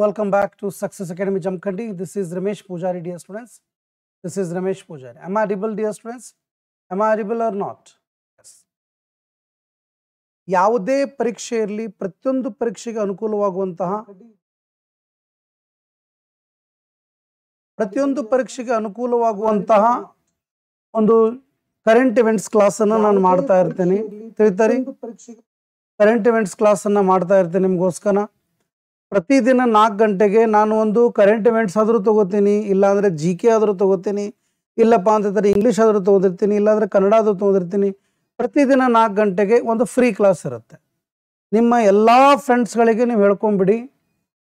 Welcome back to Success Academy Jamkhandi. This is Ramesh Pujari, dear students. This is Ramesh Pujari. Am I audible, dear students? Am I audible or not? Yes. ಯಾವುದೇ ಪರೀಕ್ಷೆ ಇರಲಿ ಪ್ರತಿಯೊಂದು ಪರೀಕ್ಷೆಗೆ ಅನುಕೂಲವಾಗುವಂತಹ ಒಂದು current events class ಅನ್ನು ನಾನು ಮಾಡ್ತಾ ಇರ್ತೀನಿ. ತಿಳಿತಾರೆ? ಕರೆಂಟ್ ಇವೆಂಟ್ಸ್ ಕ್ಲಾಸ್ ಅನ್ನು ಮಾಡ್ತಾ ಇರ್ತೀನಿ ನಿಮಗೋಸ್ಕರ. ಪ್ರತಿದಿನ 4 ಗಂಟೆಗೆ ನಾನು ಒಂದು ಕರೆಂಟ್ ಇವೆಂಟ್ಸ್ ಆದರೂ ತಗೋತೀನಿ, ಇಲ್ಲಾಂದರೆ GK ಆದರೂ ತಗೋತೀನಿ, ಇಲ್ಲಪ್ಪ ಅಂತಂದರೆ ಇಂಗ್ಲೀಷ್ ಆದರೂ ತೊಗೊಂಡಿರ್ತೀನಿ, ಇಲ್ಲಾಂದರೆ ಕನ್ನಡ ಆದರೂ ತೊಗೊಂಡಿರ್ತೀನಿ. ಪ್ರತಿದಿನ 4 ಗಂಟೆಗೆ ಒಂದು ಫ್ರೀ ಕ್ಲಾಸ್ ಇರುತ್ತೆ. ನಿಮ್ಮ ಎಲ್ಲ ಫ್ರೆಂಡ್ಸ್ಗಳಿಗೆ ನೀವು ಹೇಳ್ಕೊಂಬಿಡಿ,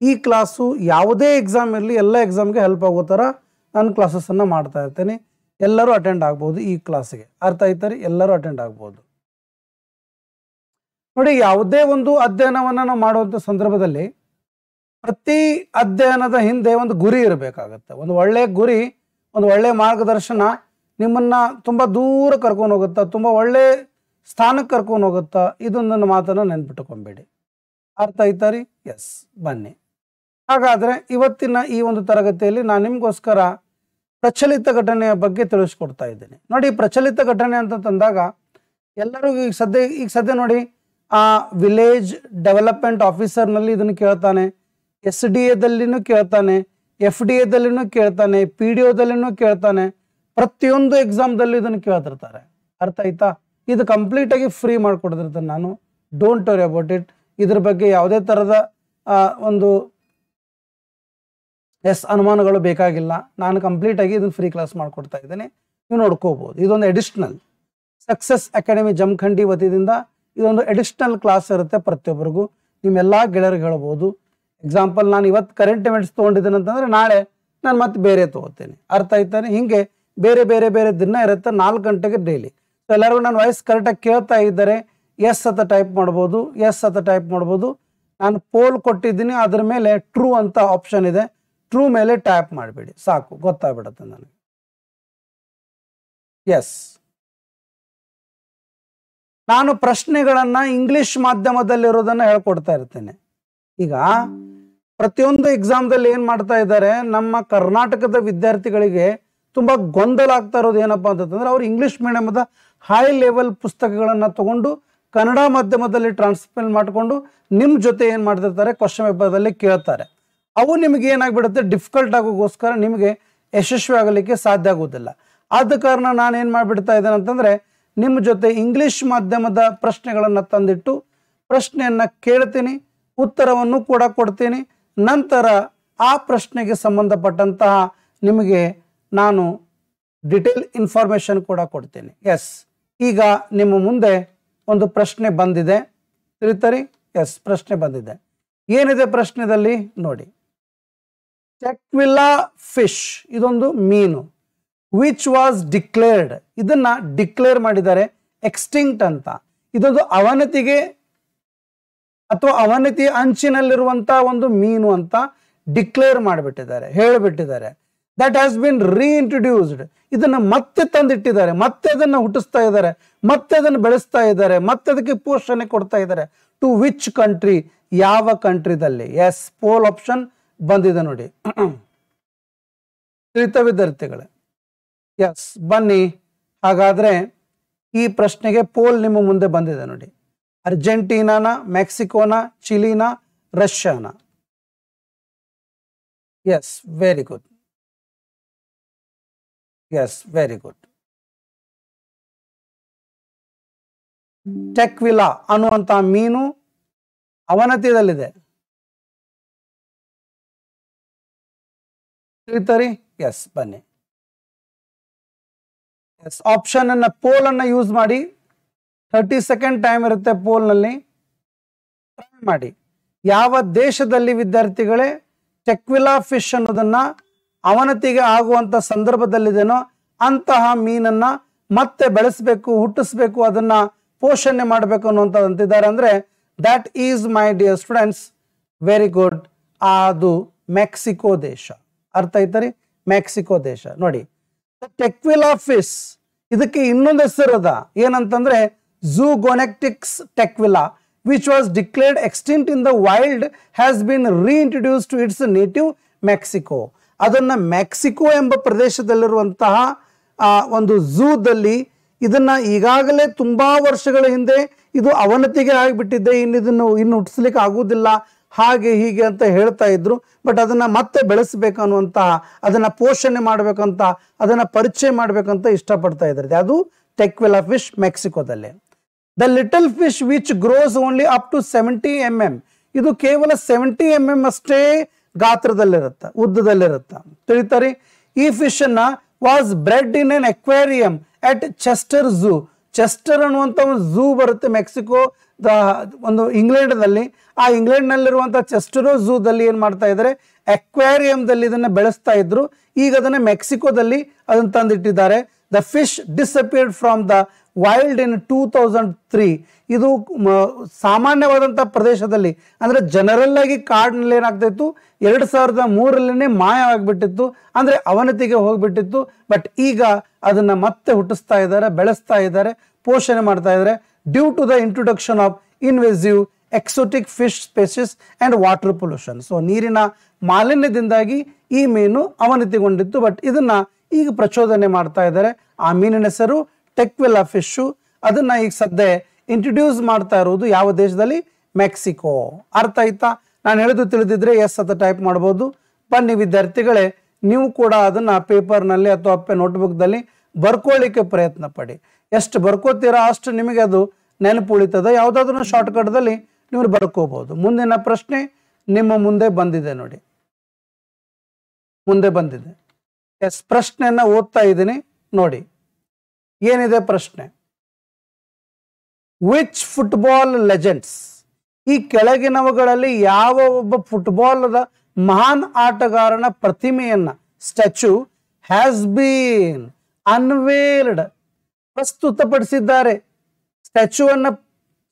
ಈ ಕ್ಲಾಸು ಯಾವುದೇ ಎಕ್ಸಾಮ್ ಇರಲಿ ಎಲ್ಲ ಎಕ್ಸಾಮ್ಗೆ ಹೆಲ್ಪ್ ಆಗೋ ಥರ ನಾನು ಕ್ಲಾಸಸ್ಸನ್ನು ಮಾಡ್ತಾ ಇರ್ತೀನಿ. ಎಲ್ಲರೂ ಅಟೆಂಡ್ ಆಗ್ಬೋದು ಈ ಕ್ಲಾಸಿಗೆ. ಅರ್ಥ ಆಯ್ತಾರೆ? ಎಲ್ಲರೂ ಅಟೆಂಡ್ ಆಗ್ಬೋದು. ನೋಡಿ, ಯಾವುದೇ ಒಂದು ಅಧ್ಯಯನವನ್ನು ನಾವು ಮಾಡುವಂಥ ಸಂದರ್ಭದಲ್ಲಿ ಪ್ರತಿ ಅಧ್ಯಯನದ ಹಿಂದೆ ಒಂದು ಗುರಿ ಇರಬೇಕಾಗತ್ತೆ. ಒಂದು ಒಳ್ಳೆಯ ಗುರಿ, ಒಂದು ಒಳ್ಳೆಯ ಮಾರ್ಗದರ್ಶನ ನಿಮ್ಮನ್ನು ತುಂಬ ದೂರ ಕರ್ಕೊಂಡು ಹೋಗುತ್ತಾ, ತುಂಬ ಒಳ್ಳೆಯ ಸ್ಥಾನಕ್ಕೆ ಕರ್ಕೊಂಡು ಹೋಗುತ್ತಾ. ಇದೊಂದನ್ನು ಮಾತನ್ನು ನೆನ್ಪಿಟ್ಟುಕೊಂಬೇಡಿ. ಅರ್ಥ ಆಯ್ತಾರಿ? ಎಸ್, ಬನ್ನಿ. ಹಾಗಾದರೆ ಇವತ್ತಿನ ಈ ಒಂದು ತರಗತಿಯಲ್ಲಿ ನಾನು ನಿಮಗೋಸ್ಕರ ಪ್ರಚಲಿತ ಘಟನೆಯ ಬಗ್ಗೆ ತಿಳಿಸ್ಕೊಡ್ತಾ ಇದ್ದೀನಿ. ನೋಡಿ, ಪ್ರಚಲಿತ ಘಟನೆ ಅಂತ ತಂದಾಗ ಎಲ್ಲರಿಗೂ ಈಗ ಸದ್ಯ ನೋಡಿ, ಆ ವಿಲೇಜ್ ಡೆವಲಪ್ಮೆಂಟ್ ಆಫೀಸರ್ನಲ್ಲಿ ಇದನ್ನು ಕೇಳ್ತಾನೆ, SDAದಲ್ಲಿನೂ ಕೇಳ್ತಾನೆ, FDAದಲ್ಲಿನೂ ಕೇಳ್ತಾನೆ, PDOದಲ್ಲಿನೂ ಕೇಳ್ತಾನೆ, ಪ್ರತಿಯೊಂದು ಎಕ್ಸಾಮ್ದಲ್ಲಿ ಇದನ್ನು ಕೇಳ್ತಿರ್ತಾರೆ. ಅರ್ಥ ಆಯ್ತಾ? ಇದು ಕಂಪ್ಲೀಟಾಗಿ ಫ್ರೀ ಮಾಡಿಕೊಡ್ತಿರ್ತಾನೆ ನಾನು. Don't worry about it. ಇದ್ರ ಬಗ್ಗೆ ಯಾವುದೇ ಥರದ ಒಂದು ಅನುಮಾನಗಳು ಬೇಕಾಗಿಲ್ಲ. ನಾನು ಕಂಪ್ಲೀಟಾಗಿ ಇದನ್ನು ಫ್ರೀ ಕ್ಲಾಸ್ ಮಾಡಿಕೊಡ್ತಾ ಇದ್ದೇನೆ. ನೀವು ನೋಡ್ಕೋಬೋದು. ಇದೊಂದು ಎಡಿಷ್ನಲ್ ಸಕ್ಸಸ್ ಅಕಾಡೆಮಿ ಜಮಖಂಡಿ ವತಿಯಿಂದ ಇದೊಂದು ಎಡಿಷ್ನಲ್ ಕ್ಲಾಸ್ ಇರುತ್ತೆ ಪ್ರತಿಯೊಬ್ಬರಿಗೂ. ನಿಮ್ಮೆಲ್ಲ ಗೆಳೆಯರಿಗೆ ಹೇಳ್ಬೋದು. ಎಕ್ಸಾಂಪಲ್, ನಾನು ಇವತ್ತು ಕರೆಂಟ್ ಇವೆಂಟ್ಸ್ ತೊಗೊಂಡಿದ್ದೇನೆ ಅಂತಂದರೆ ನಾಳೆ ನಾನು ಮತ್ತೆ ಬೇರೆ ತೊಗೋತೀನಿ. ಅರ್ಥ ಆಯ್ತಾನೆ? ಹೀಗೆ ಬೇರೆ ಬೇರೆ ಬೇರೆ ದಿನ ಇರುತ್ತೆ. 4 ಗಂಟೆಗೆ ಡೈಲಿ. ಸೊ ಎಲ್ಲರಿಗೂ ನಾನು ವಾಯ್ಸ್ ಕರೆಕ್ಟಾಗಿ ಕೇಳ್ತಾ ಇದ್ದಾರೆ. ಎಸ್ ಅಂತ ಟೈಪ್ ಮಾಡ್ಬೋದು, ಎಸ್ ಅಂತ ಟೈಪ್ ಮಾಡ್ಬೋದು. ನಾನು ಪೋಲ್ ಕೊಟ್ಟಿದ್ದೀನಿ, ಅದ್ರ ಮೇಲೆ ಟ್ರೂ ಅಂತ ಆಪ್ಷನ್ ಇದೆ. ಟ್ರೂ ಮೇಲೆ ಟ್ಯಾಪ್ ಮಾಡಿಬಿಡಿ, ಸಾಕು, ಗೊತ್ತಾಗ್ಬಿಡುತ್ತೆ ನನಗೆ. ಎಸ್, ನಾನು ಪ್ರಶ್ನೆಗಳನ್ನು ಇಂಗ್ಲಿಷ್ ಮಾಧ್ಯಮದಲ್ಲಿರೋದನ್ನು ಹೇಳ್ಕೊಡ್ತಾ ಇರ್ತೇನೆ. ಈಗ ಪ್ರತಿಯೊಂದು ಎಕ್ಸಾಮ್ದಲ್ಲಿ ಏನು ಮಾಡ್ತಾ ಇದ್ದಾರೆ, ನಮ್ಮ ಕರ್ನಾಟಕದ ವಿದ್ಯಾರ್ಥಿಗಳಿಗೆ ತುಂಬ ಗೊಂದಲ ಆಗ್ತಾ ಇರೋದು ಏನಪ್ಪ ಅಂತಂದ್ರೆ, ಅವ್ರು ಇಂಗ್ಲೀಷ್ ಮೀಡಿಯಮದ ಹೈ ಲೆವೆಲ್ ಪುಸ್ತಕಗಳನ್ನು ತಗೊಂಡು ಕನ್ನಡ ಮಾಧ್ಯಮದಲ್ಲಿ ಟ್ರಾನ್ಸ್ಲೇಟ್ ಮಾಡಿಕೊಂಡು ನಿಮ್ಮ ಜೊತೆ ಏನು ಮಾಡ್ತಿರ್ತಾರೆ, ಕ್ವಶನ್ ಪೇಪರ್ದಲ್ಲಿ ಕೇಳ್ತಾರೆ. ಅವು ನಿಮಗೆ ಏನಾಗ್ಬಿಡುತ್ತೆ, ಡಿಫಿಕಲ್ಟ್ ಆಗೋಗೋಸ್ಕರ ನಿಮಗೆ ಯಶಸ್ವಿ ಆಗಲಿಕ್ಕೆ ಸಾಧ್ಯ ಆಗೋದಿಲ್ಲ. ಆದ ಕಾರಣ ನಾನು ಏನು ಮಾಡಿಬಿಡ್ತಾ ಇದ್ದೇನೆ ಅಂತಂದರೆ, ನಿಮ್ಮ ಜೊತೆ ಇಂಗ್ಲೀಷ್ ಮಾಧ್ಯಮದ ಪ್ರಶ್ನೆಗಳನ್ನು ತಂದಿಟ್ಟು ಪ್ರಶ್ನೆಯನ್ನು ಕೇಳ್ತೀನಿ, ಉತ್ತರವನ್ನು ಕೂಡ ಕೊಡ್ತೀನಿ. ನಂತರ ಆ ಪ್ರಶ್ನೆಗೆ ಸಂಬಂಧಪಟ್ಟಂತಹ ನಿಮಗೆ ನಾನು ಡಿಟೇಲ್ ಇನ್ಫಾರ್ಮೇಷನ್ ಕೂಡ ಕೊಡ್ತೀನಿ. ಎಸ್, ಈಗ ನಿಮ್ಮ ಮುಂದೆ ಒಂದು ಪ್ರಶ್ನೆ ಬಂದಿದೆ. ತಿಳಿತರಿ? ಎಸ್, ಪ್ರಶ್ನೆ ಬಂದಿದೆ. ಏನಿದೆ ಪ್ರಶ್ನೆದಲ್ಲಿ ನೋಡಿ. ಟೆಕ್ವಿಲಾ ಫಿಶ್, ಇದೊಂದು ಮೀನು, ವಿಚ್ ವಾಸ್ ಡಿಕ್ಲೇರ್ಡ್, ಇದನ್ನ ಡಿಕ್ಲೇರ್ ಮಾಡಿದ್ದಾರೆ ಎಕ್ಸ್ಟಿಂಕ್ಟ್ ಅಂತ. ಇದೊಂದು ಅವನತಿಗೆ ಅಥವಾ ಅವನತಿ ಅಂಚಿನಲ್ಲಿರುವಂತಹ ಒಂದು ಮೀನು ಅಂತ ಡಿಕ್ಲೇರ್ ಮಾಡಿಬಿಟ್ಟಿದ್ದಾರೆ, ಹೇಳಿಬಿಟ್ಟಿದ್ದಾರೆ. ದಟ್ ಹ್ಯಾಸ್ ಬಿನ್ ರೀಇಂಟ್ರೊಡ್ಯೂಸ್ಡ್, ಇದನ್ನು ಮತ್ತೆ ತಂದಿಟ್ಟಿದ್ದಾರೆ, ಮತ್ತೆ ಅದನ್ನು ಹುಟ್ಟಿಸ್ತಾ ಇದ್ದಾರೆ, ಮತ್ತೆ ಅದನ್ನು ಬೆಳೆಸ್ತಾ ಇದ್ದಾರೆ, ಮತ್ತೆ ಅದಕ್ಕೆ ಪೋಷಣೆ ಕೊಡ್ತಾ ಇದ್ದಾರೆ. ಟು ವಿಚ್ ಕಂಟ್ರಿ, ಯಾವ ಕಂಟ್ರಿದಲ್ಲಿ? ಎಸ್, ಪೋಲ್ ಆಪ್ಷನ್ ಬಂದಿದೆ ನೋಡಿ. ತಿಳಿತ ವಿದ್ಯಾರ್ಥಿಗಳೇ? ಎಸ್, ಬನ್ನಿ. ಹಾಗಾದ್ರೆ ಈ ಪ್ರಶ್ನೆಗೆ ಪೋಲ್ ನಿಮ್ಮ ಮುಂದೆ ಬಂದಿದೆ ನೋಡಿ. ಅರ್ಜೆಂಟೀನಾನ, ಮೆಕ್ಸಿಕೋನ, ಚಿಲಿನ, ರಷ್ಯಾನ? Yes, very good. Yes, very good. Tequila ಅನ್ನುವಂಥ ಮೀನು ಅವನತಿಯಲ್ಲಿದೆ. ತಿಳಿತಾರಿ? ಎಸ್, ಬನ್ನಿ. ಎಸ್, ಆಪ್ಷನ್ ಅನ್ನ, ಪೋಲ್ ಅನ್ನ ಯೂಸ್ ಮಾಡಿ. 30 ಸೆಕೆಂಡ್ ಟೈಮ್ ಇರುತ್ತೆ ಪೋಲ್ನಲ್ಲಿ. ಟ್ರೈ ಮಾಡಿ. ಯಾವ ದೇಶದಲ್ಲಿ ವಿದ್ಯಾರ್ಥಿಗಳೇ ಟೆಕ್ವಿಲಾ ಫಿಶ್ ಅನ್ನೋದನ್ನ ಅವನತಿಗೆ ಆಗುವಂಥ ಸಂದರ್ಭದಲ್ಲಿದೆನೋ ಅಂತಹ ಮೀನನ್ನ ಮತ್ತೆ ಬೆಳೆಸಬೇಕು, ಹುಟ್ಟಿಸ್ಬೇಕು, ಅದನ್ನ ಪೋಷಣೆ ಮಾಡಬೇಕು ಅನ್ನುವಂಥದ್ದು ಅಂತಿದ್ದಾರೆ. ಅಂದರೆ that is my dear students, very good, ಅದು ಮೆಕ್ಸಿಕೋ ದೇಶ. ಅರ್ಥ ಆಯ್ತರಿ? ಮೆಕ್ಸಿಕೋ ದೇಶ. ನೋಡಿ, ಟೆಕ್ವಿಲಾ ಫಿಶ್ ಇದಕ್ಕೆ ಇನ್ನೊಂದು ಹೆಸರದ ಏನಂತಂದ್ರೆ ಝೂಗೊನೆಕ್ಟಿಕ್ಸ್ ಟೆಕ್ವಿಲಾ. which was declared extinct in the wild has been reintroduced to its native Mexico. ಅದನ್ನ ಮೆಕ್ಸಿಕೋ ಎಂಬ ಪ್ರದೇಶದಲ್ಲಿರುವಂತಹ ಒಂದು ಝೂದಲ್ಲಿ ಇದನ್ನ ಈಗಾಗಲೇ ತುಂಬಾ ವರ್ಷಗಳ ಹಿಂದೆ ಇದು ಅವನತಿಗೆ ಆಗಿಬಿಟ್ಟಿದೆ, ಇನ್ನು ಹುಟ್ಟಿಸ್ಲಿಕ್ಕೆ ಆಗುವುದಿಲ್ಲ, ಹಾಗೆ ಹೀಗೆ ಅಂತ ಹೇಳ್ತಾ ಇದ್ರು. ಬಟ್ ಅದನ್ನ ಮತ್ತೆ ಬೆಳೆಸಬೇಕು ಅನ್ನುವಂತಹ, ಅದನ್ನ ಪೋಷಣೆ ಮಾಡ್ಬೇಕಂತ, ಅದನ್ನ ಪರಿಚಯ ಮಾಡ್ಬೇಕಂತ ಇಷ್ಟಪಡ್ತಾ ಇದ್ದಾರೆ. ಅದು ಟೆಕ್ವೆಲಾ ಫಿಶ್ ಮೆಕ್ಸಿಕೋದಲ್ಲಿ. The little fish which grows only up to 70 mm, ಇದು ಕೇವಲ 70 mm ಅಷ್ಟೇ ಗಾತ್ರದಲ್ಲಿರುತ್ತೆ, ಉದ್ದದಲ್ಲಿರುತ್ತೆ. ತಿಳಿತಾರೆ. ಈ ಫಿಶ್ ಅನ್ನ was bread in N aquarium at Chester zoo. Chester ಅನ್ನುವಂಥ ಒಂದು ಝೂ ಬರುತ್ತೆ ಮೆಕ್ಸಿಕೋ ಒಂದು ಇಂಗ್ಲೆಂಡ್ನಲ್ಲಿ. ಆ ಇಂಗ್ಲೆಂಡ್ನಲ್ಲಿರುವಂಥ ಚೆಸ್ಟರೋ ಝೂದಲ್ಲಿ ಏನು ಮಾಡ್ತಾ ಇದ್ದಾರೆ, ಅಕ್ವೇರಿಯಂದಲ್ಲಿ ಇದನ್ನು ಬೆಳೆಸ್ತಾ ಇದ್ರು. ಈಗ ಅದನ್ನು ಮೆಕ್ಸಿಕೋದಲ್ಲಿ ಅದನ್ನು ತಂದಿಟ್ಟಿದ್ದಾರೆ. The fish disappeared from the wild in 2003. ಇದು ಸಾಮಾನ್ಯವಾದಂಥ ಪ್ರದೇಶದಲ್ಲಿ, ಅಂದರೆ ಜನರಲ್ ಆಗಿ ಕಾಡಿನಲ್ಲಿ ಏನಾಗ್ತಾ ಇತ್ತು, 2003 ಮಾಯವಾಗಿಬಿಟ್ಟಿತ್ತು, ಅಂದರೆ ಅವನತಿಗೆ ಹೋಗ್ಬಿಟ್ಟಿತ್ತು. ಬಟ್ ಈಗ ಅದನ್ನ ಮತ್ತೆ ಹುಟ್ಟಿಸ್ತಾ ಇದ್ದಾರೆ, ಬೆಳೆಸ್ತಾ ಇದ್ದಾರೆ, ಪೋಷಣೆ ಮಾಡ್ತಾ ಇದ್ದಾರೆ. Due to the introduction of invasive exotic fish species and water pollution. So ನೀರಿನ ಮಾಲಿನ್ಯದಿಂದಾಗಿ ಈ ಮೀನು ಅವನತಿಗೊಂಡಿತ್ತು. ಬಟ್ ಇದನ್ನ ಈಗ ಪ್ರಚೋದನೆ ಮಾಡ್ತಾ ಇದ್ದಾರೆ. ಆ ಮೀನಿನ ಹೆಸರು ಟೆಕ್ವೆಲಾ ಫಿಶ್. ಅದನ್ನ ಈಗ ಸದ್ಯ ಇಂಟ್ರೊಡ್ಯೂಸ್ ಮಾಡ್ತಾ ಇರುವುದು ಯಾವ ದೇಶದಲ್ಲಿ? ಮೆಕ್ಸಿಕೋ. ಅರ್ಥ ಆಯ್ತಾ? ನಾನು ಹೇಳಿದ್ದು ತಿಳಿದಿದ್ರೆ ಎಸ್ ಅಂತ ಟೈಪ್ ಮಾಡ್ಬೋದು. ಬನ್ನಿ ವಿದ್ಯಾರ್ಥಿಗಳೇ, ನೀವು ಕೂಡ ಅದನ್ನ ಪೇಪರ್ನಲ್ಲಿ ಅಥವಾ ನೋಟ್ಬುಕ್ದಲ್ಲಿ ಬರ್ಕೊಳ್ಳಿಕ್ಕೆ ಪ್ರಯತ್ನ ಪಡಿ. ಎಷ್ಟು ಬರ್ಕೋತೀರಾ ಅಷ್ಟು ನಿಮಗೆ ಅದು ನೆನಪು ಉಳಿತದೆ. ಯಾವುದಾದ್ರೂ ಶಾರ್ಟ್ಕಟ್ದಲ್ಲಿ ನೀವು ಬರ್ಕೋಬಹುದು. ಮುಂದಿನ ಪ್ರಶ್ನೆ ನಿಮ್ಮ ಮುಂದೆ ಬಂದಿದೆ ನೋಡಿ, ಮುಂದೆ ಬಂದಿದೆ. ಎಸ್, ಪ್ರಶ್ನೆಯನ್ನ ಓದ್ತಾ ಇದ್ದೀನಿ ನೋಡಿ. ಏನಿದೆ ಪ್ರಶ್ನೆ? ವಿಚ್ ಫುಟ್ಬಾಲ್ ಲೆಜೆಂಡ್ಸ್, ಈ ಕೆಳಗಿನವುಗಳಲ್ಲಿ ಯಾವ ಒಬ್ಬ ಫುಟ್ಬಾಲ್ದ ಮಹಾನ್ ಆಟಗಾರನ ಪ್ರತಿಮೆಯನ್ನ, ಸ್ಟ್ಯಾಚ್ಯೂ, ಹ್ಯಾಸ್ ಬೀನ್ ಅನ್ವೇಲ್ಡ್, ಪ್ರಸ್ತುತಪಡಿಸಿದ್ದಾರೆ, ಸ್ಟ್ಯಾಚ್ಯೂವನ್ನು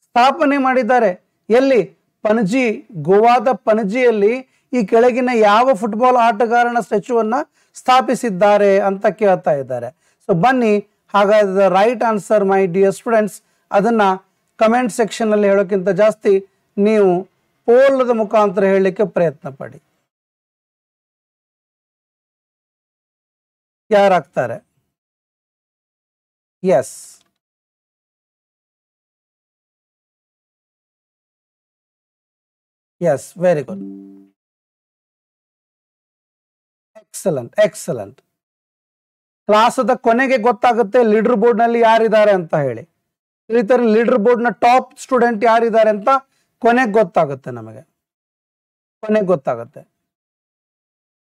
ಸ್ಥಾಪನೆ ಮಾಡಿದ್ದಾರೆ. ಎಲ್ಲಿ? ಪಣಜಿ, ಗೋವಾದ ಪಣಜಿಯಲ್ಲಿ ಈ ಕೆಳಗಿನ ಯಾವ ಫುಟ್ಬಾಲ್ ಆಟಗಾರನ ಸ್ಟ್ಯಾಚ್ಯೂವನ್ನು ಸ್ಥಾಪಿಸಿದ್ದಾರೆ ಅಂತ ಕೇಳ್ತಾ ಇದ್ದಾರೆ. ಸೊ ಬನ್ನಿ, ಹಾಗಾದ್ರೆ right answer my dear students, ಅದನ್ನ ಕಮೆಂಟ್ ಸೆಕ್ಷನ್ ಅಲ್ಲಿ ಹೇಳೋಕ್ಕಿಂತ ಜಾಸ್ತಿ ನೀವು ಪೋಲದ ಮುಖಾಂತರ ಹೇಳಲಿಕ್ಕೆ ಪ್ರಯತ್ನ ಪಡಿ. ಯಾರಾಗ್ತಾರೆ? Yes, yes, very good, excellent, excellent. ಕ್ಲಾಸದ ಕೊನೆಗೆ ಗೊತ್ತಾಗುತ್ತೆ ಲೀಡರ್ ಬೋರ್ಡ್ ನಲ್ಲಿ ಯಾರಿದ್ದಾರೆ ಅಂತ ಹೇಳಿ. ತಿಳಿತಾರೆ, ಲೀಡರ್ ಬೋರ್ಡ್ ನ ಟಾಪ್ ಸ್ಟೂಡೆಂಟ್ ಯಾರಿದ್ದಾರೆ ಅಂತ ಕೊನೆಗೆ ಗೊತ್ತಾಗುತ್ತೆ, ನಮಗೆ ಕೊನೆಗೆ ಗೊತ್ತಾಗುತ್ತೆ.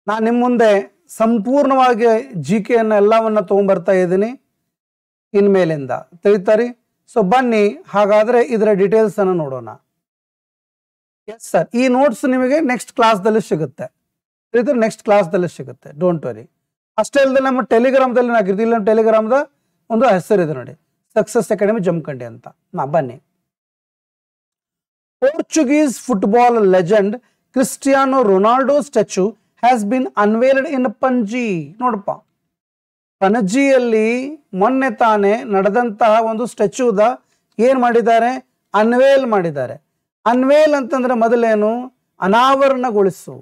ನಾನು ನಿಮ್ಮ ಮುಂದೆ ಸಂಪೂರ್ಣವಾಗಿ GK ಎಲ್ಲವನ್ನ ತಗೊಂಡ್ಬರ್ತಾ ಇದ್ದೀನಿ ಇನ್ಮೇಲಿಂದ. ತಿಳಿತಾರಿ? ಸೊ ಬನ್ನಿ, ಹಾಗಾದ್ರೆ ಇದರ ಡೀಟೇಲ್ಸ್ ಅನ್ನು ನೋಡೋಣ. ಎಸ್ ಸರ್, ಈ ನೋಟ್ಸ್ ನಿಮಗೆ ನೆಕ್ಸ್ಟ್ ಕ್ಲಾಸ್ದಲ್ಲಿ ಸಿಗುತ್ತೆ. ತಿಳಿತಾರೆ, ನೆಕ್ಸ್ಟ್ ಕ್ಲಾಸ್ದಲ್ಲಿ ಸಿಗುತ್ತೆ, ಡೋಂಟ್ ವರಿ. ಅಷ್ಟೇ ಅಲ್ಲದೆ ನಮ್ಮ ಟೆಲಿಗ್ರಾಮ್ದಲ್ಲಿ ಹಾಕಿರ್ತೀವಿ. ಇಲ್ಲ, ಟೆಲಿಗ್ರಾಮ್ದ ಒಂದು ಹೆಸರಿದೆ ನೋಡಿ, ಸಕ್ಸಸ್ ಅಕಾಡೆಮಿ ಜಮಖಂಡಿ ಅಂತ. ಬನ್ನಿ. Portuguese football legend Cristiano Ronaldo statue has been unveiled in Panaji. ನೋಡಪ್ಪ, ಪಣಜಿಯಲ್ಲಿ ಮೊನ್ನೆ ತಾನೇ ನಡೆದಂತಹ ಒಂದು ಸ್ಟ್ಯಾಚ್ಯೂದ ಏನ್ ಮಾಡಿದ್ದಾರೆ? ಅನ್ವೇಲ್ ಮಾಡಿದ್ದಾರೆ. ಅನ್ವೇಲ್ ಅಂತಂದ್ರೆ ಮೊದಲೇನು? ಅನಾವರಣಗೊಳಿಸು,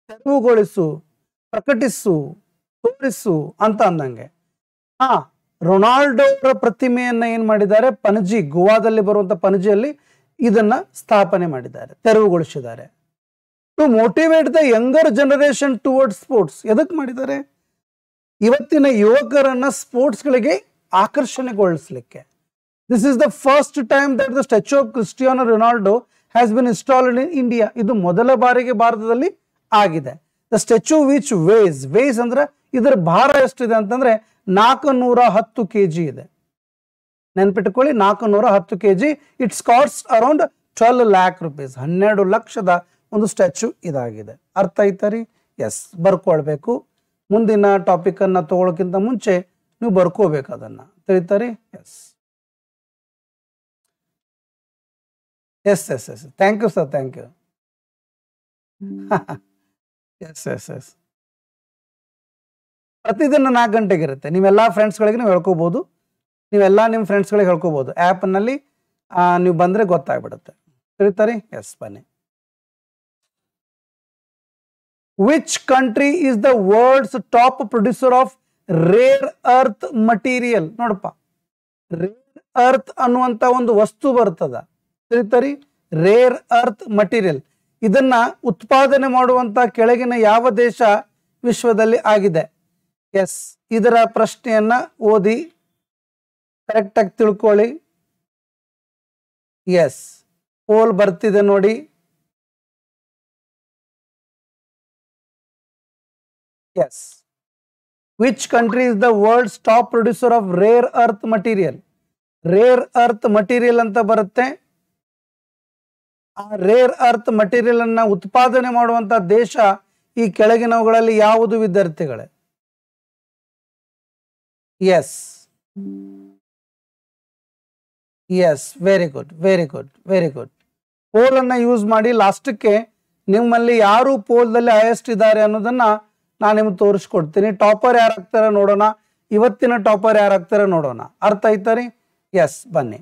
ತೆರವುಗೊಳಿಸು, ಪ್ರಕಟಿಸು, ತೋರಿಸು ಅಂತ ಅಂದಂಗೆ. ರೊನಾಲ್ಡೋ ಅವರ ಪ್ರತಿಮೆಯನ್ನ ಏನ್ ಮಾಡಿದ್ದಾರೆ? ಪಣಜಿ, ಗೋವಾದಲ್ಲಿ ಬರುವಂತ ಪಣಜಿಯಲ್ಲಿ ಇದನ್ನ ಸ್ಥಾಪನೆ ಮಾಡಿದ್ದಾರೆ, ತೆರವುಗೊಳಿಸಿದ್ದಾರೆ. To motivate the younger generation toward sports. ಎದಕ್ಕೆ ಮಾಡಿದ್ದಾರೆ? ಇವತ್ತಿನ ಯುವಕರನ್ನ ಸ್ಪೋರ್ಟ್ಸ್ ಗಳಿಗೆ ಆಕರ್ಷಣೆಗೊಳಿಸಲಿಕ್ಕೆ. This is the first time that the statue of Cristiano Ronaldo has been installed in India. ಇದು ಮೊದಲ ಬಾರಿಗೆ ಭಾರತದಲ್ಲಿ ಆಗಿದೆ. ದ ಸ್ಟ್ಯಾಚ್ಯೂ ವಿಚ್ ವೇಸ್ ಅಂದ್ರೆ ಇದರ ಭಾರ ಎಷ್ಟಿದೆ ಅಂತಂದ್ರೆ 410 kg ಇದೆ. ನೆನ್ಪಿಟ್ಕೊಳ್ಳಿ, 410 kg. It's cost around 12 lakh rupees. 12 ಲಕ್ಷದ ಒಂದು ಸ್ಟ್ಯಾಚ್ಯೂ ಇದಾಗಿದೆ. ಅರ್ಥ ಆಯ್ತರಿ? ಎಸ್, ಬರ್ಕೊಳ್ಬೇಕು. ಮುಂದಿನ ಟಾಪಿಕ್ ಅನ್ನ ತಗೊಳ್ಳೋಕ್ಕಿಂತ ಮುಂಚೆ ನೀವು ಬರ್ಕೋಬೇಕು ಅದನ್ನ. ತಿಳಿತಾರಿ? Yes, yes, yes, yes, thank you sir, thank you. Yes, yes, yes. ಪ್ರತಿದಿನ 4 ಗಂಟೆಗೆ ಇರುತ್ತೆ. ನೀವೆಲ್ಲ ಫ್ರೆಂಡ್ಸ್ಗಳಿಗೆ ನೀವು ಹೇಳ್ಕೋಬಹುದು, ನೀವೆಲ್ಲ ನಿಮ್ಮ ಫ್ರೆಂಡ್ಸ್ಗಳಿಗೆ ಹೇಳ್ಕೋಬಹುದು. ಆ್ಯಪ್ನಲ್ಲಿ ನೀವು ಬಂದರೆ ಗೊತ್ತಾಗ್ಬಿಡುತ್ತೆ. ತಿಳಿತಾರೆ? ಎಸ್, ಬನ್ನಿ. Which country is the world's top producer of rare earth material? ನೋಡಪ್ಪ, ರೇರ್ ಅರ್ತ್ ಅನ್ನುವಂತ ಒಂದು ವಸ್ತು ಬರ್ತದ, ತಿಳಿತರಿ? ರೇರ್ ಅರ್ತ್ ಮಟೀರಿಯಲ್, ಇದನ್ನ ಉತ್ಪಾದನೆ ಮಾಡುವಂತ ಕೆಳಗಿನ ಯಾವ ದೇಶ ವಿಶ್ವದಲ್ಲಿ ಆಗಿದೆ? ಎಸ್, ಇದರ ಪ್ರಶ್ನೆಯನ್ನ ಓದಿ ಕರೆಕ್ಟ್ ಆಗಿ ತಿಳ್ಕೊಳ್ಳಿ. ಎಸ್, ಪೋಲ್ ಬರ್ತಿದೆ ನೋಡಿ. Yes, which country is the world's top producer of rare earth material? Rare earth material ಅಂತ ಬರುತ್ತೆ. ಆ ರೇರ್ ಅರ್ತ್ ಮಟೀರಿಯಲ್ ಅನ್ನ ಉತ್ಪಾದನೆ ಮಾಡುವಂತ ದೇಶ ಈ ಕೆಳಗಿನವುಗಳಲ್ಲಿ ಯಾವುದು ವಿದ್ಯಾರ್ಥಿಗಳೇ? Yes, yes, very good, very good, very good. Poll ಅನ್ನ ಯೂಸ್ ಮಾಡಿ ಲಾಸ್ಟ್ಗೆ ನಿಮ್ಮಲ್ಲಿ ಯಾರು ಪೋಲ್ದಲ್ಲಿ ಹೈಯೆಸ್ಟ್ ಇದ್ದಾರೆ ಅನ್ನೋದನ್ನ ನಾನು ನಿಮ್ಗೆ ತೋರಿಸ್ಕೊಡ್ತೀನಿ. ಟಾಪರ್ ಯಾರಾಗ್ತಾರೆ ನೋಡೋಣ, ಇವತ್ತಿನ ಟಾಪರ್ ಯಾರಾಗ್ತಾರೆ ನೋಡೋಣ. ಅರ್ಥ ಆಯ್ತರಿ? ಎಸ್, ಬನ್ನಿ.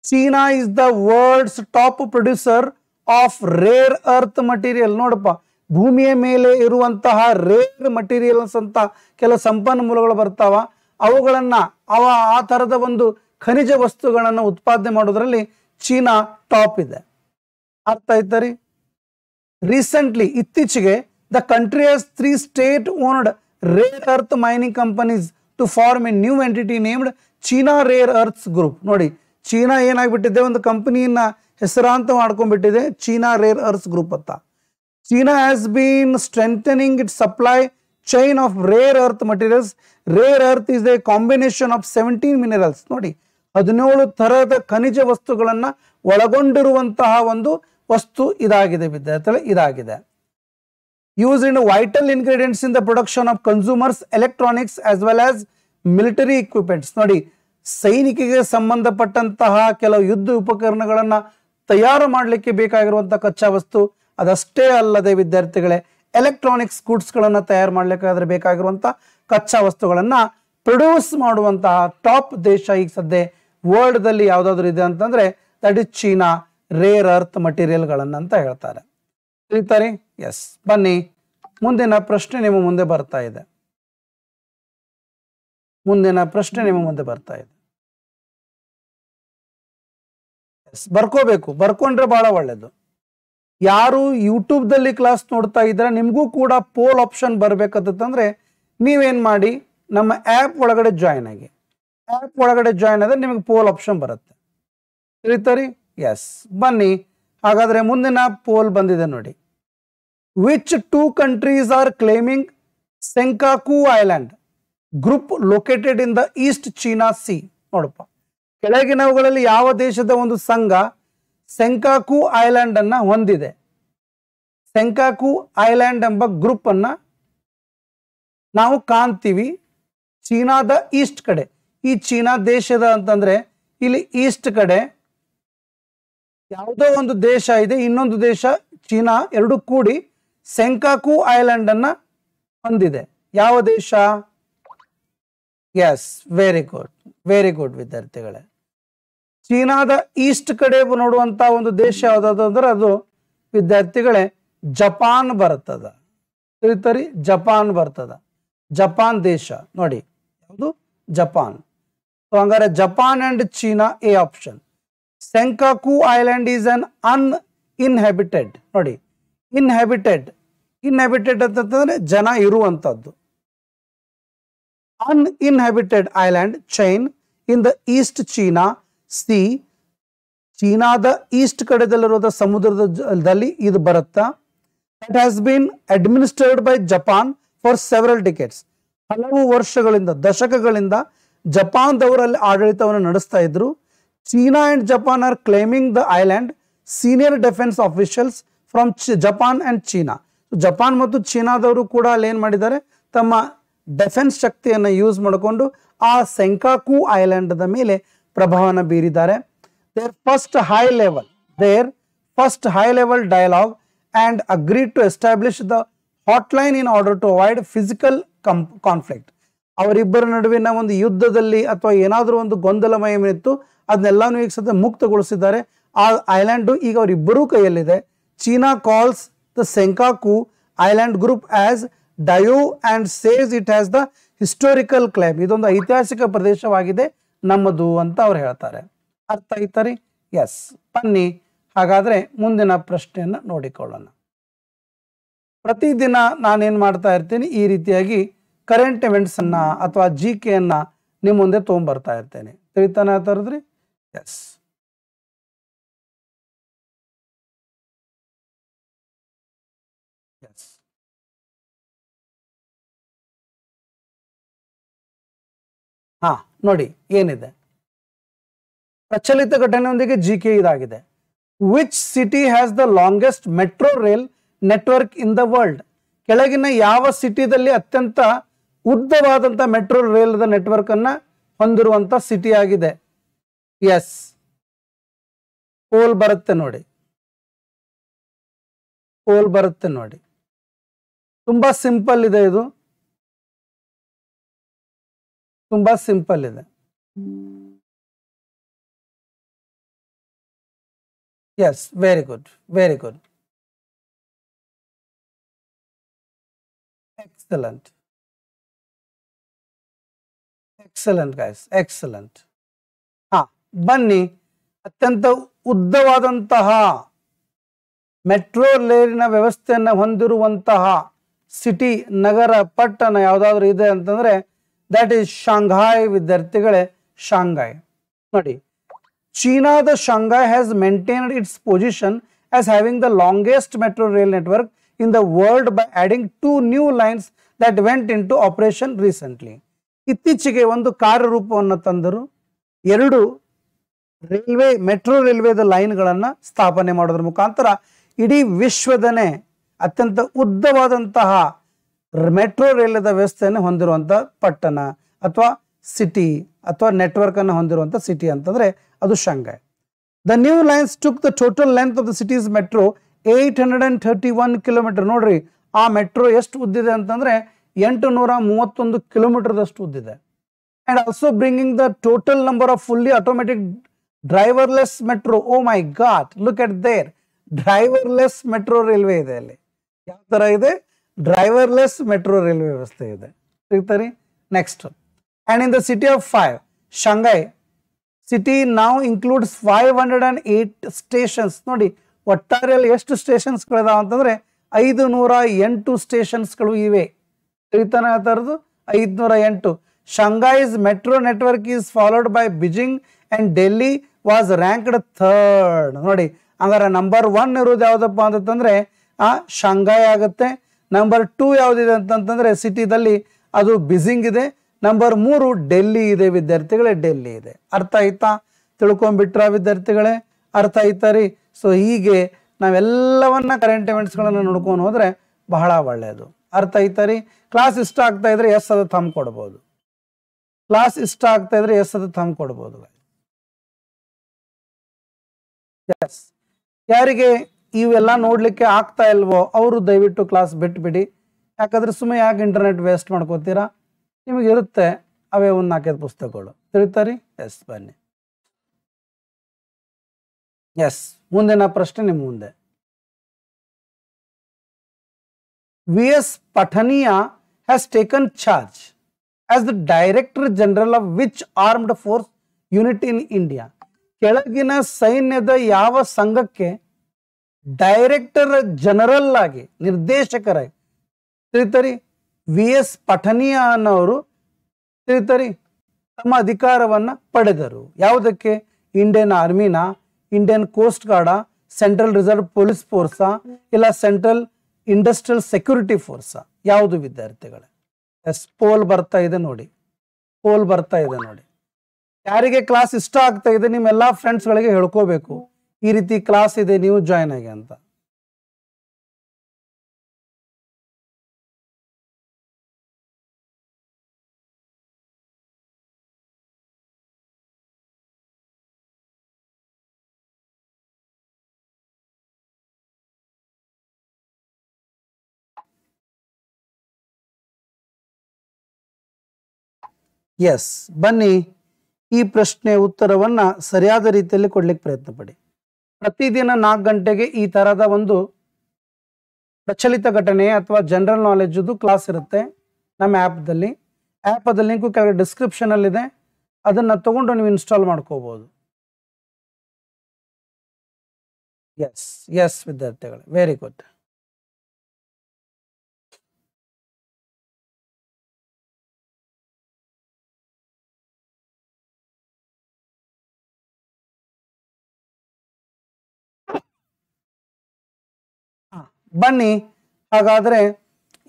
China is the world's top producer of rare earth material. ನೋಡಪ್ಪ, ಭೂಮಿಯ ಮೇಲೆ ಇರುವಂತಹ ರೇರ್ ಮಟೀರಿಯಲ್ಸ್ ಅಂತ ಕೆಲ ಸಂಪನ್ಮೂಲಗಳು ಬರ್ತಾವ, ಅವುಗಳನ್ನ ಆ ತರದ ಒಂದು ಖನಿಜ ವಸ್ತುಗಳನ್ನ ಉತ್ಪಾದನೆ ಮಾಡೋದ್ರಲ್ಲಿ ಚೀನಾ ಟಾಪ್ ಇದೆ. ಅರ್ಥ ಆಯ್ತರಿ? ರೀಸೆಂಟ್ಲಿ, ಇತ್ತೀಚೆಗೆ, the country has 3 state owned rare earth mining companies to form a new entity named China rare earths group. ನೋಡಿ, ಚೀನಾ ಏನಾಗ್ಬಿಟ್ಟಿದೆ, ಒಂದು ಕಂಪನಿಯನ್ನ ಹೆಸರಾಂತ ಮಾಡ್ಕೊಂಡ್ಬಿಟ್ಟಿದೆ, ಚೀನಾ ರೇರ್ ಅರ್ತ್ಸ್ ಗ್ರೂಪ್ ಅಂತ. China has been strengthening its supply chain of rare earth materials. Rare earth is a combination of 17 minerals. ನೋಡಿ, 17 ತರಹದ ಖನಿಜ ವಸ್ತುಗಳನ್ನ ಒಳಗೊಂಡಿರುವಂತಹ ಒಂದು ವಸ್ತು ಇದಾಗಿದೆ ವಿದ್ಯಾರ್ಥಿಗಳು, ಇದಾಗಿದೆ. Used in vital ingredients in the production of consumers electronics as well as military equipments. ನೋಡಿ, ಸೈನಿಕಿಗೆ ಸಂಬಂಧಪಟ್ಟಂತಹ ಕೆಲವು ಯುದ್ಧ ಉಪಕರಣಗಳನ್ನ ತಯಾರು ಮಾಡಲಿಕ್ಕೆ ಬೇಕಾಗಿರುವಂತಹ ಕಚ್ಚಾ ವಸ್ತು. ಅದಷ್ಟೇ ಅಲ್ಲದೆ ವಿದ್ಯಾರ್ಥಿಗಳೇ, ಎಲೆಕ್ಟ್ರಾನಿಕ್ಸ್ ಗೂಡ್ಸ್ ಗಳನ್ನ ತಯಾರು ಮಾಡ್ಲಿಕ್ಕಾದ್ರೆ ಬೇಕಾಗಿರುವಂತಹ ಕಚ್ಚಾ ವಸ್ತುಗಳನ್ನ ಪ್ರೊಡ್ಯೂಸ್ ಮಾಡುವಂತಹ ಟಾಪ್ ದೇಶ ಈಗ ಸದ್ಯ ವರ್ಲ್ಡ್ ದಲ್ಲಿ ಯಾವ್ದಾದ್ರು ಇದೆ ಅಂತಂದ್ರೆ that is China rare earth material ಗಳನ್ನ ಅಂತ ಹೇಳ್ತಾರೆ. ತಿಳಿತಾರೆ? ಎಸ್, ಬನ್ನಿ. ಮುಂದಿನ ಪ್ರಶ್ನೆ ನಿಮ್ಮ ಮುಂದೆ ಬರ್ತಾ ಇದೆ. ಬರ್ಕೋಬೇಕು, ಬರ್ಕೊಂಡ್ರೆ ಬಹಳ ಒಳ್ಳೇದು. ಯಾರು ಯೂಟ್ಯೂಬ್ ದಲ್ಲಿ ಕ್ಲಾಸ್ ನೋಡ್ತಾ ಇದ್ರೆ ನಿಮ್ಗೂ ಕೂಡ ಪೋಲ್ ಆಪ್ಷನ್ ಬರ್ಬೇಕಂತಂದ್ರೆ ನೀವೇನ್ ಮಾಡಿ, ನಮ್ಮ ಆಪ್ ಒಳಗಡೆ ಜಾಯಿನ್ ಆಗಿ. ಆಪ್ ಒಳಗಡೆ ಜಾಯಿನ್ ಆದ್ರೆ ನಿಮಗೆ ಪೋಲ್ ಆಪ್ಷನ್ ಬರುತ್ತೆ. ತಿಳಿತಾರಿ? ಎಸ್, ಬನ್ನಿ. ಹಾಗಾದ್ರೆ ಮುಂದಿನ ಪೋಲ್ ಬಂದಿದೆ ನೋಡಿ. Which 2 countries are claiming Senkaku island group located in the East China sea? ನೋಡಪ್ಪ, ಕೆಳಗಿನವುಗಳಲ್ಲಿ ಯಾವ ದೇಶದ ಒಂದು ಸಂಘ ಸೆಂಕಾಕು ಐಲ್ಯಾಂಡ್ ಅನ್ನ ಹೊಂದಿದೆ? ಸೆಂಕಾಕು ಐಲ್ಯಾಂಡ್ ಎಂಬ ಗ್ರೂಪ್ ಅನ್ನ ನಾವು ಕಾಣ್ತೀವಿ ಚೀನಾದ ಈಸ್ಟ್ ಕಡೆ. ಈ ಚೀನಾ ದೇಶದ ಅಂತಂದ್ರೆ ಇಲ್ಲಿ ಈಸ್ಟ್ ಕಡೆ ಯಾವುದೋ ಒಂದು ದೇಶ ಇದೆ, ಇನ್ನೊಂದು ದೇಶ ಚೀನಾ, ಎರಡು ಕೂಡಿ ಸೆಂಕಾಕು ಐಲ್ಯಾಂಡ್ ಅನ್ನ ಹೊಂದಿದೆ. ಯಾವ ದೇಶ? Yes, very good, very good ವಿದ್ಯಾರ್ಥಿಗಳೇ. ಚೀನಾದ ಈಸ್ಟ್ ಕಡೆ ನೋಡುವಂತ ಒಂದು ದೇಶ ಯಾವ್ದಾದ್ರು ಅಂದ್ರೆ ಅದು ವಿದ್ಯಾರ್ಥಿಗಳೇ ಜಪಾನ್ ಬರ್ತದ. ತಿಳಿತರಿ? ಜಪಾನ್ ಬರ್ತದ. ಜಪಾನ್ ದೇಶ ನೋಡಿ, ಯಾವುದು? ಜಪಾನ್. ಹಂಗಾರೆ Japan and China A option. Senkaku island is un uninhabited. ನೋಡಿ, ಇನ್ಹ್ಯಾಬಿಟೆಡ್ ಅಂತಂದ್ರೆ ಜನ ಇರುವಂತದ್ದು. Uninhabited island chain in the East China sea. ಚೀನಾದ ಈಸ್ಟ್ ಕಡೆದಲ್ಲಿರೋದ ಸಮುದ್ರದಲ್ಲಿ ಇದು ಬರುತ್ತಾ. That has been administered by Japan for several decades. ಹಲವು ವರ್ಷಗಳಿಂದ, ದಶಕಗಳಿಂದ ಜಪಾನ್ದವರಲ್ಲಿ ಆಡಳಿತವನ್ನು ನಡೆಸ್ತಾ ಇದ್ರು. China and Japan are claiming the island. Senior defence officials from Japan and China. Japan ಮತ್ತು ಚೀನಾದವರು ಕೂಡ ಅಲ್ಲಿ ಏನ್ ಮಾಡಿದ್ದಾರೆ, ತಮ್ಮ ಡೆಫೆನ್ಸ್ ಶಕ್ತಿಯನ್ನು ಯೂಸ್ ಮಾಡಿಕೊಂಡು ಆ ಸೆಂಕಾಕು ಐಲ್ಯಾಂಡ್ ಮೇಲೆ ಪ್ರಭಾವನ ಬೀರಿದ್ದಾರೆ. There first high level dialogue and agreed to establish the hotline in order to avoid physical conflict. ಅವರಿಬ್ಬರ ನಡುವಿನ ಒಂದು ಯುದ್ಧದಲ್ಲಿ ಅಥವಾ ಏನಾದರೂ ಒಂದು ಗೊಂದಲಮಯವಿತ್ತು, ಅದನ್ನೆಲ್ಲಾನು ಈಗ ಸದ್ಯ ಮುಕ್ತಗೊಳಿಸಿದ್ದಾರೆ. ಆ ಐಲ್ಯಾಂಡು ಈಗ ಅವರಿಬ್ಬರೂ ಕೈಯಲ್ಲಿದೆ. China calls the Senkaku island group as Diaoyu and says it has the historical claim. ಇದೊಂದು ಐತಿಹಾಸಿಕ ಪ್ರದೇಶವಾಗಿದೆ ನಮ್ಮದು ಅಂತ ಅವ್ರು ಹೇಳ್ತಾರೆ. ಅರ್ಥ ಆಯ್ತರಿ? ಎಸ್. ಬನ್ನಿ ಹಾಗಾದ್ರೆ ಮುಂದಿನ ಪ್ರಶ್ನೆಯನ್ನು ನೋಡಿಕೊಳ್ಳೋಣ. ಪ್ರತಿದಿನ ನಾನೇನ್ ಮಾಡ್ತಾ ಇರ್ತೀನಿ, ಈ ರೀತಿಯಾಗಿ ಕರೆಂಟ್ ಇವೆಂಟ್ಸ್ ಅನ್ನ ಅಥವಾ GK ಅನ್ನ ನಿಮ್ಮ ಮುಂದೆ ತಗೊಂಡ್ಬರ್ತಾ ಇರ್ತೇನೆ. ತಿಳಿತಾನೆ ಆತರದ್ರಿ? ಎಸ್. ಎಸ್. ಹಾ, ನೋಡಿ ಏನಿದೆ. ಪ್ರಚಲಿತ ಘಟನೆಯೊಂದಿಗೆ GK ಇದಾಗಿದೆ. Which city has the longest metro rail network in the world? ಕೆಳಗಿನ ಯಾವ ಸಿಟಿದಲ್ಲಿ ಅತ್ಯಂತ ಉದ್ದವಾದಂತ ಮೆಟ್ರೋ ರೈಲ್ ನೆಟ್ವರ್ಕ್ ಅನ್ನ ಹೊಂದಿರುವಂತ ಸಿಟಿ ಆಗಿದೆ? ಎಸ್. ಪೋಲ್ ಬರುತ್ತೆ ನೋಡಿ, ಪೋಲ್ ಬರುತ್ತೆ ನೋಡಿ. ತುಂಬಾ ಸಿಂಪಲ್ ಇದೆ, ಇದು ತುಂಬಾ ಸಿಂಪಲ್ ಇದೆ. Yes, very good, very good, excellent, excellent guys, excellent. ಹಾ, ಬನ್ನಿ. ಅತ್ಯಂತ ಉದ್ದವಾದಂತಹ ಮೆಟ್ರೋ ರೈಲಿನ ವ್ಯವಸ್ಥೆಯನ್ನು ಹೊಂದಿರುವಂತಹ ಸಿಟಿ, ನಗರ, ಪಟ್ಟಣ ಯಾವುದಾದ್ರೂ ಇದೆ ಅಂತಂದ್ರೆ ದಟ್ ಈಸ್ ಶಾಂಘಾಯ್. ವಿದ್ಯಾರ್ಥಿಗಳೇ, ಶಾಂಘಾಯ್ ನೋಡಿ. ಚೀನಾದ Shanghai has maintained its position as having the longest metro rail network in the world by adding 2 new lines that went into operation recently. ಇತ್ತೀಚೆಗೆ ಒಂದು ಕಾರ್ಯರೂಪವನ್ನು ತಂದರು. 2 ರೈಲ್ವೆ, ಮೆಟ್ರೋ ರೈಲ್ವೆದ ಲೈನ್ಗಳನ್ನು ಸ್ಥಾಪನೆ ಮಾಡೋದ್ರ ಮುಖಾಂತರ ಇಡೀ ವಿಶ್ವದನೇ ಅತ್ಯಂತ ಉದ್ದವಾದಂತಹ ಮೆಟ್ರೋ ರೈಲದ ವ್ಯವಸ್ಥೆಯನ್ನು ಹೊಂದಿರುವಂಥ ಪಟ್ಟಣ ಅಥವಾ ಸಿಟಿ ಅಥವಾ ನೆಟ್ವರ್ಕ್ ಅನ್ನು ಹೊಂದಿರುವಂಥ ಸಿಟಿ ಅಂತಂದ್ರೆ ಅದು Shanghai. The new lines took the total length of the city's metro 831 kilometre. ನೋಡ್ರಿ, ಆ ಮೆಟ್ರೋ ಎಷ್ಟು ಉದ್ದಿದೆ ಅಂತಂದ್ರೆ 831 ಕಿಲೋಮೀಟರ್ದಷ್ಟು ಉದ್ದಿದೆ. And also bringing the total number of fully automatic driverless metro. Oh my god, look at there. Driverless metro railway ಇದೆ ಅಲ್ಲಿ. ಯಾವ ತರ ಇದೆ? ಡ್ರೈವರ್ಲೆಸ್ ಮೆಟ್ರೋ ರೈಲ್ವೆ ವ್ಯವಸ್ಥೆ ಇದೆ. ಸಿಗ್ತಾರೆ. Next. And in the city of 5, Shanghai city ನಾವು includes 508 stations. ನೋಡಿ, ಒಟ್ಟಾರೆಯಲ್ಲಿ ಎಷ್ಟು ಸ್ಟೇಷನ್ಸ್ಗಳಿದಾವ ಅಂತಂದ್ರೆ 508 ಸ್ಟೇಷನ್ಸ್ಗಳು ಇವೆ. ತಿಳಿತಾನೆ ಹೇಳ್ತಾರದು 508. Shanghai's metro network is followed by Beijing and Delhi was ranked 3rd. ನೋಡಿ, ಹಂಗಾರೆ ನಂಬರ್ 1 ಇರೋದು ಯಾವ್ದಪ್ಪ ಅಂತಂದ್ರೆ ಶಾಂಘಾಯ್ ಆಗುತ್ತೆ. ನಂಬರ್ 2 ಯಾವ್ದಿದೆ ಅಂತಂತಂದ್ರೆ ಸಿಟಿದಲ್ಲಿ ಅದು ಬೀಜಿಂಗ್ ಇದೆ. ನಂಬರ್ 3 ಡೆಲ್ಲಿ ಇದೆ. ವಿದ್ಯಾರ್ಥಿಗಳೇ, ಡೆಲ್ಲಿ ಇದೆ. ಅರ್ಥ ಆಯ್ತಾ? ತಿಳ್ಕೊಂಡ್ಬಿಟ್ರ ವಿದ್ಯಾರ್ಥಿಗಳೇ? ಅರ್ಥ ಆಯ್ತಾ ರೀ? ಸೊ ಹೀಗೆ ನಾವೆಲ್ಲವನ್ನ ಕರೆಂಟ್ ಇವೆಂಟ್ಸ್ಗಳನ್ನು ನೋಡ್ಕೊಂಡು ಹೋದ್ರೆ ಬಹಳ ಒಳ್ಳೆಯದು. ಅರ್ಥ ಆಯ್ತಾ ರೀ? ಕ್ಲಾಸ್ ಇಷ್ಟ ಆಗ್ತಾ ಇದ್ರೆ ಎಸ್ ಅದು ಥಂಬ್ ಕೊಡ್ಬೋದು. ಕ್ಲಾಸ್ ಇಷ್ಟ ಆಗ್ತಾ ಇದ್ರೆ ಎಸ್ ಅದು ಥಂಬ್ ಕೊಡ್ಬೋದು. ಎಸ್. ಯಾರಿಗೆ ಇವೆಲ್ಲ ನೋಡ್ಲಿಕ್ಕೆ ಆಗ್ತಾ ಇಲ್ವೋ ಅವರು ದಯವಿಟ್ಟು ಕ್ಲಾಸ್ ಬಿಟ್ಬಿಡಿ. ಯಾಕಂದ್ರೆ ಸುಮ್ಮನೆ ಯಾಕೆ ಇಂಟರ್ನೆಟ್ ವೇಸ್ಟ್ ಮಾಡ್ಕೋತೀರಾ? ನಿಮಗೆ ಇರುತ್ತೆ ಅವೇ ಒಂದು 4-5 ಪುಸ್ತಕಗಳು. ತಿಳಿತಾರಿ? ಎಸ್, ಬನ್ನಿ. ಎಸ್, ಮುಂದಿನ ಪ್ರಶ್ನೆ ನಿಮ್ಮ ಮುಂದೆ. VS Pathania has taken charge as the Director General of which armed force unit in India? ಕೆಳಗಿನ ಸೈನ್ಯದ ಯಾವ ಸಂಘಕ್ಕೆ ಡೈರೆಕ್ಟರ್ ಜನರಲ್ ಆಗಿ, ನಿರ್ದೇಶಕರಾಗಿ ತಿಳಿತರಿ VS Pathania ಅನ್ನೋರು ತಿಳಿತರಿ ತಮ್ಮ ಅಧಿಕಾರವನ್ನ ಪಡೆದರು. ಯಾವುದಕ್ಕೆ? ಇಂಡಿಯನ್ ಆರ್ಮಿನ, ಇಂಡಿಯನ್ ಕೋಸ್ಟ್ ಗಾರ್ಡ, ಸೆಂಟ್ರಲ್ ರಿಸರ್ವ್ ಪೊಲೀಸ್ ಫೋರ್ಸಾ, ಇಲ್ಲ ಸೆಂಟ್ರಲ್ ಇಂಡಸ್ಟ್ರಿಯಲ್ ಸೆಕ್ಯೂರಿಟಿ ಫೋರ್ಸಾ? ಯಾವುದು ವಿದ್ಯಾರ್ಥಿಗಳೇ? ಎಸ್, ಪೋಲ್ ಬರ್ತಾ ಇದೆ ನೋಡಿ, ಪೋಲ್ ಬರ್ತಾ ಇದೆ ನೋಡಿ. ಯಾರಿಗೆ ಕ್ಲಾಸ್ ಇಷ್ಟ ಆಗ್ತಾ ಇದೆ ನಿಮ್ಮೆಲ್ಲಾ ಫ್ರೆಂಡ್ಸ್ಗಳಿಗೆ ಹೇಳ್ಕೋಬೇಕು, ಈ ರೀತಿ ಕ್ಲಾಸ್ ಇದೆ, ನೀವು ಜಾಯ್ನ್ ಆಗಿ ಅಂತ. ಎಸ್, ಬನ್ನಿ ಈ ಪ್ರಶ್ನೆ ಉತ್ತರವನ್ನ ಸರಿಯಾದ ರೀತಿಯಲ್ಲಿ ಕೊಡ್ಲಿಕ್ಕೆ ಪ್ರಯತ್ನ ಪಡಿ. ಪ್ರತಿದಿನ 4 ಗಂಟೆಗೆ ಈ ತರದ ಒಂದು ಪ್ರಚಲಿತ ಘಟನೆ ಅಥವಾ ಜನರಲ್ ನಾಲೆಡ್ಜ್ ಕ್ಲಾಸ್ ಇರುತ್ತೆ ನಮ್ಮ ಆ್ಯಪ್ದಲ್ಲಿ. ಆ್ಯಪದ ಲಿಂಕು ಕೆಳಗೆ ಡಿಸ್ಕ್ರಿಪ್ಷನಲ್ಲಿದೆ, ಅದನ್ನು ತಗೊಂಡು ನೀವು ಇನ್ಸ್ಟಾಲ್ ಮಾಡ್ಕೋಬೋದು. ಎಸ್ ವಿದ್ಯಾರ್ಥಿಗಳು, ವೆರಿ ಗುಡ್. ಬನ್ನಿ ಹಾಗಾದ್ರೆ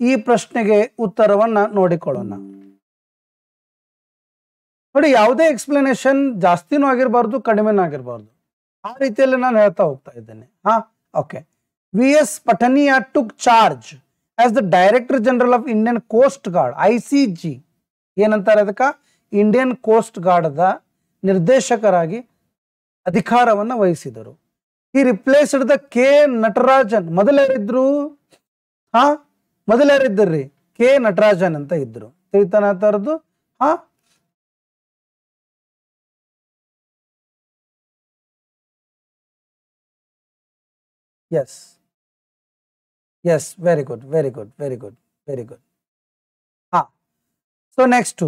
ಈ ಪ್ರಶ್ನೆಗೆ ಉತ್ತರವನ್ನ ನೋಡಿಕೊಳ್ಳೋಣ. ನೋಡಿ, ಯಾವುದೇ ಎಕ್ಸ್ಪ್ಲನೇಷನ್ ಜಾಸ್ತಿನೂ ಆಗಿರಬಾರ್ದು, ಕಡಿಮೆನೂ ಆಗಿರಬಾರ್ದು, ಆ ರೀತಿಯಲ್ಲಿ ನಾನು ಹೇಳ್ತಾ ಹೋಗ್ತಾ ಇದ್ದೇನೆ. Okay. VS Patania took charge as the Director General of Indian Coast Guard, ICG. ಏನಂತಾರೆ ಅದಕ್ಕೆ? ಇಂಡಿಯನ್ ಕೋಸ್ಟ್ ಗಾರ್ಡ್ದ ನಿರ್ದೇಶಕರಾಗಿ ಅಧಿಕಾರವನ್ನು ವಹಿಸಿದರು. ಈ ರಿಪ್ಲೇಸ್ಡ್ ದ ಕೆ ನಟರಾಜನ್. ಮೊದಲಾರಿದ್ರು ಮೊದಲಾರಿದ್ದರ್ರಿ ಕೆ ನಟರಾಜನ್ ಅಂತ ಇದ್ರು. ತಿಳಿತಾನ ತರದ್ದು. Yes very good. So next,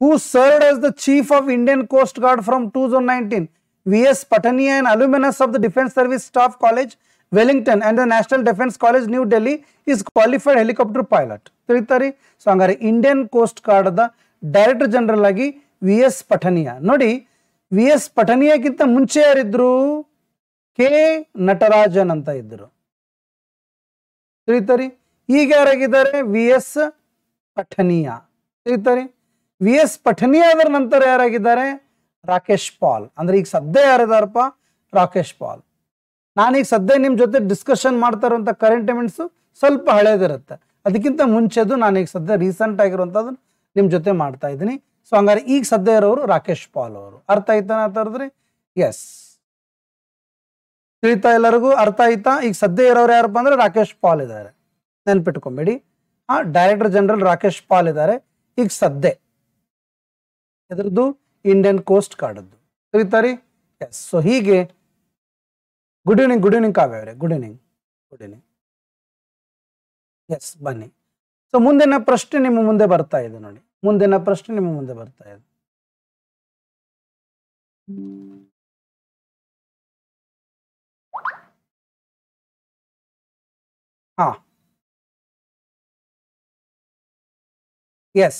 who served as the Chief of Indian Coast Guard from 2019? VS Patania, an alumnus of the Defence Service Staff College, Wellington, and the National Defence College, New Delhi, is qualified helicopter pilot. ತಿಳಿತಾರೆ. So ಹಂಗಾರೆ Indian coast guard the director general ಆಗಿ VS Patania. ನೋಡಿ, VS Pataniaಗಿಂತ ಮುಂಚೆ ಯಾರಿದ್ರು? K Natarajan ಅಂತ ಇದ್ರು. ತಿಳಿತಾರೆ. ಈಗ ಯಾರಾಗಿದ್ದಾರೆ? VS Patania. ತಿಳಿತಾರೆ. VS Patania ಅದರ ನಂತರ ಯಾರಾಗಿದ್ದಾರೆ? ರಾಕೇಶ್ ಪಾಲ್. ಅಂದ್ರೆ ಈಗ ಸದ್ಯ ಯಾರಿದಾರಪ್ಪ? ರಾಕೇಶ್ ಪಾಲ್. ನಾನೀಗ ಸದ್ಯ ನಿಮ್ಮ ಜೊತೆ ಡಿಸ್ಕಷನ್ ಮಾಡ್ತಾ ಇರುವಂಥ ಕರೆಂಟ್ ಇವೆಂಟ್ಸ್ ಸ್ವಲ್ಪ ಹಳೇದಿರುತ್ತೆ, ಅದಕ್ಕಿಂತ ಮುಂಚೆದು ನಾನೀಗ ಸದ್ಯ ರೀಸೆಂಟ್ ಆಗಿರುವಂಥದ್ದು ನಿಮ್ಮ ಜೊತೆ ಮಾಡ್ತಾ ಇದ್ದೀನಿ. ಸೊ ಹಂಗಾರೆ ಈಗ ಸದ್ಯ ಇರೋರು ರಾಕೇಶ್ ಪಾಲ್ ಅವರು. ಅರ್ಥ ಆಯ್ತಾ ಅಂತಂದ್ರೆ? ಎಸ್, ತಿಳಿತಾ ಎಲ್ಲರಿಗೂ? ಅರ್ಥ ಆಯ್ತಾ? ಈಗ ಸದ್ಯ ಇರೋರು ಯಾರಪ್ಪ ಅಂದ್ರೆ ರಾಕೇಶ್ ಪಾಲ್ ಇದ್ದಾರೆ, ನೆನ್ಪಿಟ್ಕೊಂಬೇಡಿ. ಡೈರೆಕ್ಟರ್ ಜನರಲ್ ರಾಕೇಶ್ ಪಾಲ್ ಇದ್ದಾರೆ ಈಗ ಸದ್ಯ. ಎದ್ರದ್ದು? ಇಂಡಿಯನ್ ಕೋಸ್ಟ್ ಗಾರ್ಡದ್ದು. ತಿಳಿತಾರಿ? ಎಸ್. ಸೊ ಹೀಗೆ ಗುಡ್ ಈವ್ನಿಂಗ್ ಕಾವ್ಯ ಅವರೇ, ಗುಡ್ ಈವ್ನಿಂಗ್. ಎಸ್, ಬನ್ನಿ. ಸೊ ಮುಂದಿನ ಪ್ರಶ್ನೆ ನಿಮ್ಮ ಮುಂದೆ ಬರ್ತಾ ಇದೆ ನೋಡಿ. Yes.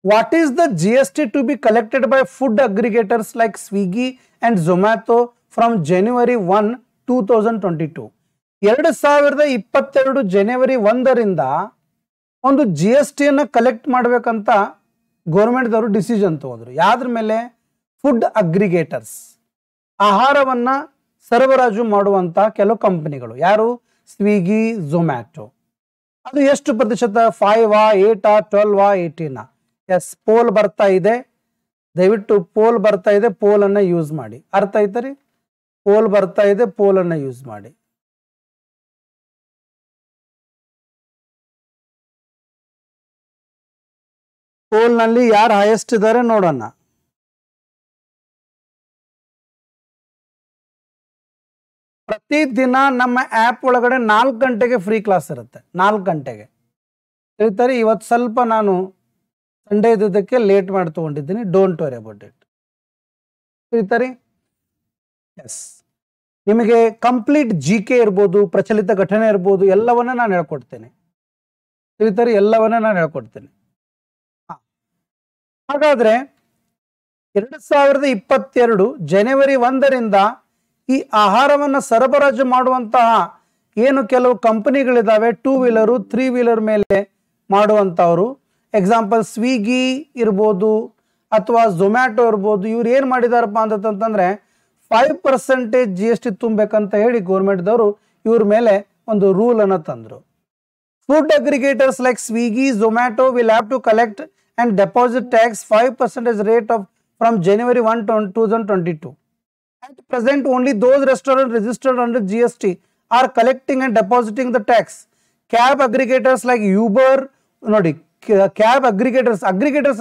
What is the GST to be collected by food aggregators like Swiggy and Zomato from January 1, 2022? 2022 ಜನವರಿ 1ರಿಂದ ಒಂದು GSTಯನ್ನು ಕಲೆಕ್ಟ್ ಮಾಡಬೇಕಂತ ಗೌರ್ಮೆಂಟ್ದವರು ಡಿಸಿಷನ್ ತಗೊಂಡ್ರು. ಯಾವ್ದ್ರ ಮೇಲೆ? ಫುಡ್ ಅಗ್ರಿಗೇಟರ್ಸ್, ಆಹಾರವನ್ನ ಸರಬರಾಜು ಮಾಡುವಂತ ಕೆಲವು ಕಂಪನಿಗಳು. ಯಾರು? ಸ್ವಿಗ್ಗಿ, ಝೊಮ್ಯಾಟೊ. ಅದು ಎಷ್ಟು ಪ್ರತಿಶತ? 5, 8, 12, 18? ಎಸ್, ಪೋಲ್ ಬರ್ತಾ ಇದೆ, ದಯವಿಟ್ಟು ಪೋಲ್ ಬರ್ತಾ ಇದೆ, ಪೋಲ್ ಅನ್ನ ಯೂಸ್ ಮಾಡಿ. ಅರ್ಥ ಆಯ್ತರಿ? ಪೋಲ್ ಬರ್ತಾ ಇದೆ, ಪೋಲ್ ಅನ್ನ ಯೂಸ್ ಮಾಡಿ. ಪೋಲ್ ನಲ್ಲಿ ಯಾರು ಹೈಯೆಸ್ಟ್ ಇದ್ದಾರೆ ನೋಡೋಣ. ಪ್ರತಿದಿನ ನಮ್ಮ ಆ್ಯಪ್ ಒಳಗಡೆ 4 ಗಂಟೆಗೆ ಫ್ರೀ ಕ್ಲಾಸ್ ಇರುತ್ತೆ. 4 ಗಂಟೆಗೆ ಹೇಳ್ತಾರೆ. ಇವತ್ತು ಸ್ವಲ್ಪ ನಾನು ಸಂಡೇ ಇದ್ದಕ್ಕೆ ಲೇಟ್ ಮಾಡಿ ತಗೊಂಡಿದ್ದೀನಿ. Don't worry about it. ಹೇಳ್ತಾರೆ. ಎಸ್, ನಿಮಗೆ ಕಂಪ್ಲೀಟ್ GK ಇರ್ಬೋದು, ಪ್ರಚಲಿತ ಘಟನೆ ಇರ್ಬೋದು, ಎಲ್ಲವನ್ನ ನಾನು ಹೇಳ್ಕೊಡ್ತೇನೆ. ಹೇಳ್ತಾರೆ, ಎಲ್ಲವನ್ನ ನಾನು ಹೇಳ್ಕೊಡ್ತೇನೆ. ಹಾಗಾದ್ರೆ 2022 ಜನವರಿ 1ರಿಂದ ಈ ಆಹಾರವನ್ನು ಸರಬರಾಜು ಮಾಡುವಂತಹ ಏನು ಕೆಲವು ಕಂಪನಿಗಳಿದಾವೆ, 2 ವೀಲರು 3 ವೀಲರ್ ಮೇಲೆ ಮಾಡುವಂಥವ್ರು, ಎಕ್ಸಾಂಪಲ್ ಸ್ವಿಗ್ಗಿ ಇರ್ಬೋದು ಅಥವಾ ಝೊಮ್ಯಾಟೊ ಇರ್ಬೋದು, ಇವ್ರು ಏನು ಮಾಡಿದಾರಪ್ಪ ಅಂತಂತಂದ್ರೆ 5% GST ತುಂಬಬೇಕಂತ ಹೇಳಿ ಗೌರ್ಮೆಂಟ್ದವರು ಇವ್ರ ಮೇಲೆ ಒಂದು ರೂಲ್ ಅನ್ನು ತಂದ್ರು. Food aggregators like Swiggy, Zomato will have to collect and deposit tax 5% rate of from January 1, 2022. At present, only those restaurants registered under GST are collecting and depositing the tax. Cab aggregators like Uber, ನೋಡಿ, cab aggregators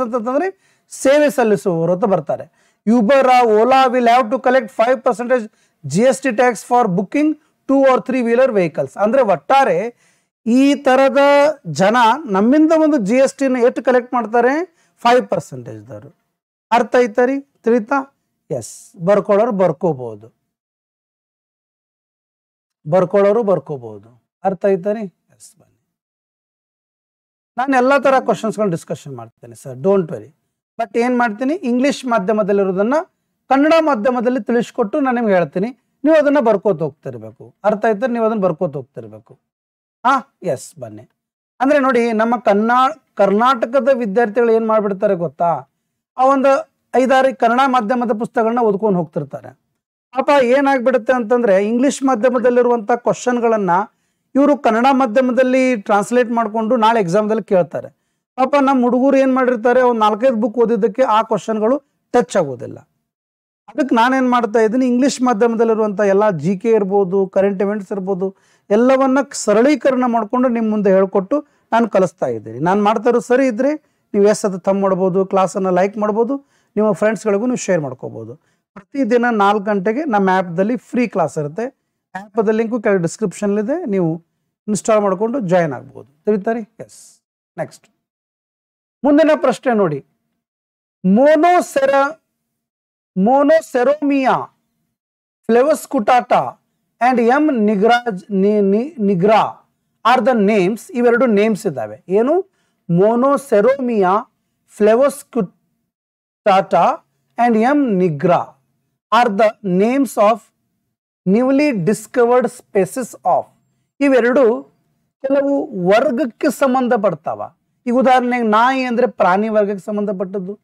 ಅಂತಂದ್ರೆ ಸೇವೆ ಸಲ್ಲಿಸುವವರು ಅಂತ ಬರ್ತಾರೆ. Uber, Ola will have to collect 5% GST tax for booking 2 or 3 wheeler vehicles. ಅಂದ್ರೆ ಒಟ್ಟಾರೆ ಈ ತರದ ಜನ ನಮ್ಮಿಂದ ಒಂದು GST ಎಷ್ಟು ಕಲೆಕ್ಟ್ ಮಾಡ್ತಾರೆ? 5%. ಅರ್ಥ ಐತರಿ? ತಿಳಿತಾ? ಎಸ್, ಬರ್ಕೊಳ್ಳೋರು ಬರ್ಕೋಬಹುದು, ಅರ್ಥ ಐತರಿ? ಎಸ್, ಬನ್ನಿ, ನಾನು ಎಲ್ಲ ತರ ಕ್ವಶನ್ಸ್ಗಳನ್ನ ಡಿಸ್ಕಷನ್ ಮಾಡ್ತೇನೆ ಸರ್, ಡೋಂಟ್ ವೆರಿ. ಬಟ್ ಏನ್ ಮಾಡ್ತೀನಿ, ಇಂಗ್ಲಿಷ್ ಮಾಧ್ಯಮದಲ್ಲಿರೋದನ್ನ ಕನ್ನಡ ಮಾಧ್ಯಮದಲ್ಲಿ ತಿಳಿಸ್ಕೊಟ್ಟು ನಾನು ನಿಮ್ಗೆ ಹೇಳ್ತೀನಿ, ನೀವು ಅದನ್ನ ಬರ್ಕೋತ ಹೋಗ್ತಿರ್ಬೇಕು. ಅರ್ಥ ಆಯ್ತಾರೆ? ನೀವು ಅದನ್ನ ಬರ್ಕೋತ ಹೋಗ್ತಿರ್ಬೇಕು. ಎಸ್, ಬನ್ನಿ. ಅಂದ್ರೆ ನೋಡಿ, ನಮ್ಮ ಕರ್ನಾಟಕದ ವಿದ್ಯಾರ್ಥಿಗಳು ಏನ್ ಮಾಡ್ಬಿಡ್ತಾರೆ ಗೊತ್ತಾ, ಆ ಒಂದು 5-6 ಕನ್ನಡ ಮಾಧ್ಯಮದ ಪುಸ್ತಕಗಳನ್ನ ಓದ್ಕೊಂಡು ಹೋಗ್ತಿರ್ತಾರೆ. ಪಾಪ ಏನಾಗ್ಬಿಡುತ್ತೆ ಅಂತಂದ್ರೆ, ಇಂಗ್ಲಿಷ್ ಮಾಧ್ಯಮದಲ್ಲಿರುವಂತ ಕ್ವಶನ್ಗಳನ್ನ ಇವರು ಕನ್ನಡ ಮಾಧ್ಯಮದಲ್ಲಿ ಟ್ರಾನ್ಸ್ಲೇಟ್ ಮಾಡ್ಕೊಂಡು ನಾಳೆ ಎಕ್ಸಾಮ್ದಲ್ಲಿ ಕೇಳ್ತಾರೆ. ಪಾಪ ನಮ್ಮ ಹುಡುಗರು ಏನ್ ಮಾಡಿರ್ತಾರೆ, ಒಂದು 4-5 ಬುಕ್ ಓದಿದ್ದಕ್ಕೆ ಆ ಕ್ವಶನ್ಗಳು ಟಚ್ ಆಗೋದಿಲ್ಲ. ಅದಕ್ಕೆ ನಾನೇನ್ ಮಾಡ್ತಾ ಇದ್ದೀನಿ, ಇಂಗ್ಲಿಷ್ ಮಾಧ್ಯಮದಲ್ಲಿರುವಂಥ ಎಲ್ಲ GK ಇರ್ಬೋದು, ಕರೆಂಟ್ ಇವೆಂಟ್ಸ್ ಇರ್ಬೋದು, ಎಲ್ಲವನ್ನ ಸರಳೀಕರಣ ಮಾಡಿಕೊಂಡು ನಿಮ್ಮ ಮುಂದೆ ಹೇಳ್ಕೊಟ್ಟು ನಾನು ಕಲಿಸ್ತಾ ಇದ್ದೀನಿ. ನಾನು ಮಾಡ್ತಾ ಇರೋದು ಸರಿ ಇದ್ರೆ ನೀವು ಅದು ಥಂಬ್ ಮಾಡ್ಬೋದು, ಕ್ಲಾಸನ್ನು ಲೈಕ್ ಮಾಡ್ಬೋದು, ನಿಮ್ಮ ಫ್ರೆಂಡ್ಸ್ಗಳಿಗೂ ನೀವು ಶೇರ್ ಮಾಡ್ಕೋಬೋದು. ಪ್ರತಿದಿನ 4 ಗಂಟೆಗೆ ನಮ್ಮ ಆ್ಯಪ್ದಲ್ಲಿ ಫ್ರೀ ಕ್ಲಾಸ್ ಇರುತ್ತೆ. ಆ್ಯಪದ ಲಿಂಕು ಕೆಳಗೆ ಡಿಸ್ಕ್ರಿಪ್ಷನ್ಲಿದೆ, ನೀವು ಇನ್ಸ್ಟಾಲ್ ಮಾಡಿಕೊಂಡು ಜಾಯ್ನ್ ಆಗ್ಬೋದು. ತಿಳಿತಾರೆ? ಎಸ್. ನೆಕ್ಸ್ಟ್ ಮುಂದಿನ ಪ್ರಶ್ನೆ ನೋಡಿ, monoceromyia flavoscutata and M nigra are the names. ಇವೆರಡು ನೇಮ್ಸ್ ಇದ್ದಾವೆ. ಏನು? Monoceromyia flavoscutata and M nigra are the names of newly discovered species of. ಇವೆರಡು ಕೆಲವು ವರ್ಗಕ್ಕೆ ಸಂಬಂಧಪಡ್ತಾವ. ಈಗ ಉದಾಹರಣೆಗೆ ನಾಯಿ ಅಂದ್ರೆ ಪ್ರಾಣಿ ವರ್ಗಕ್ಕೆ ಸಂಬಂಧಪಟ್ಟದ್ದು,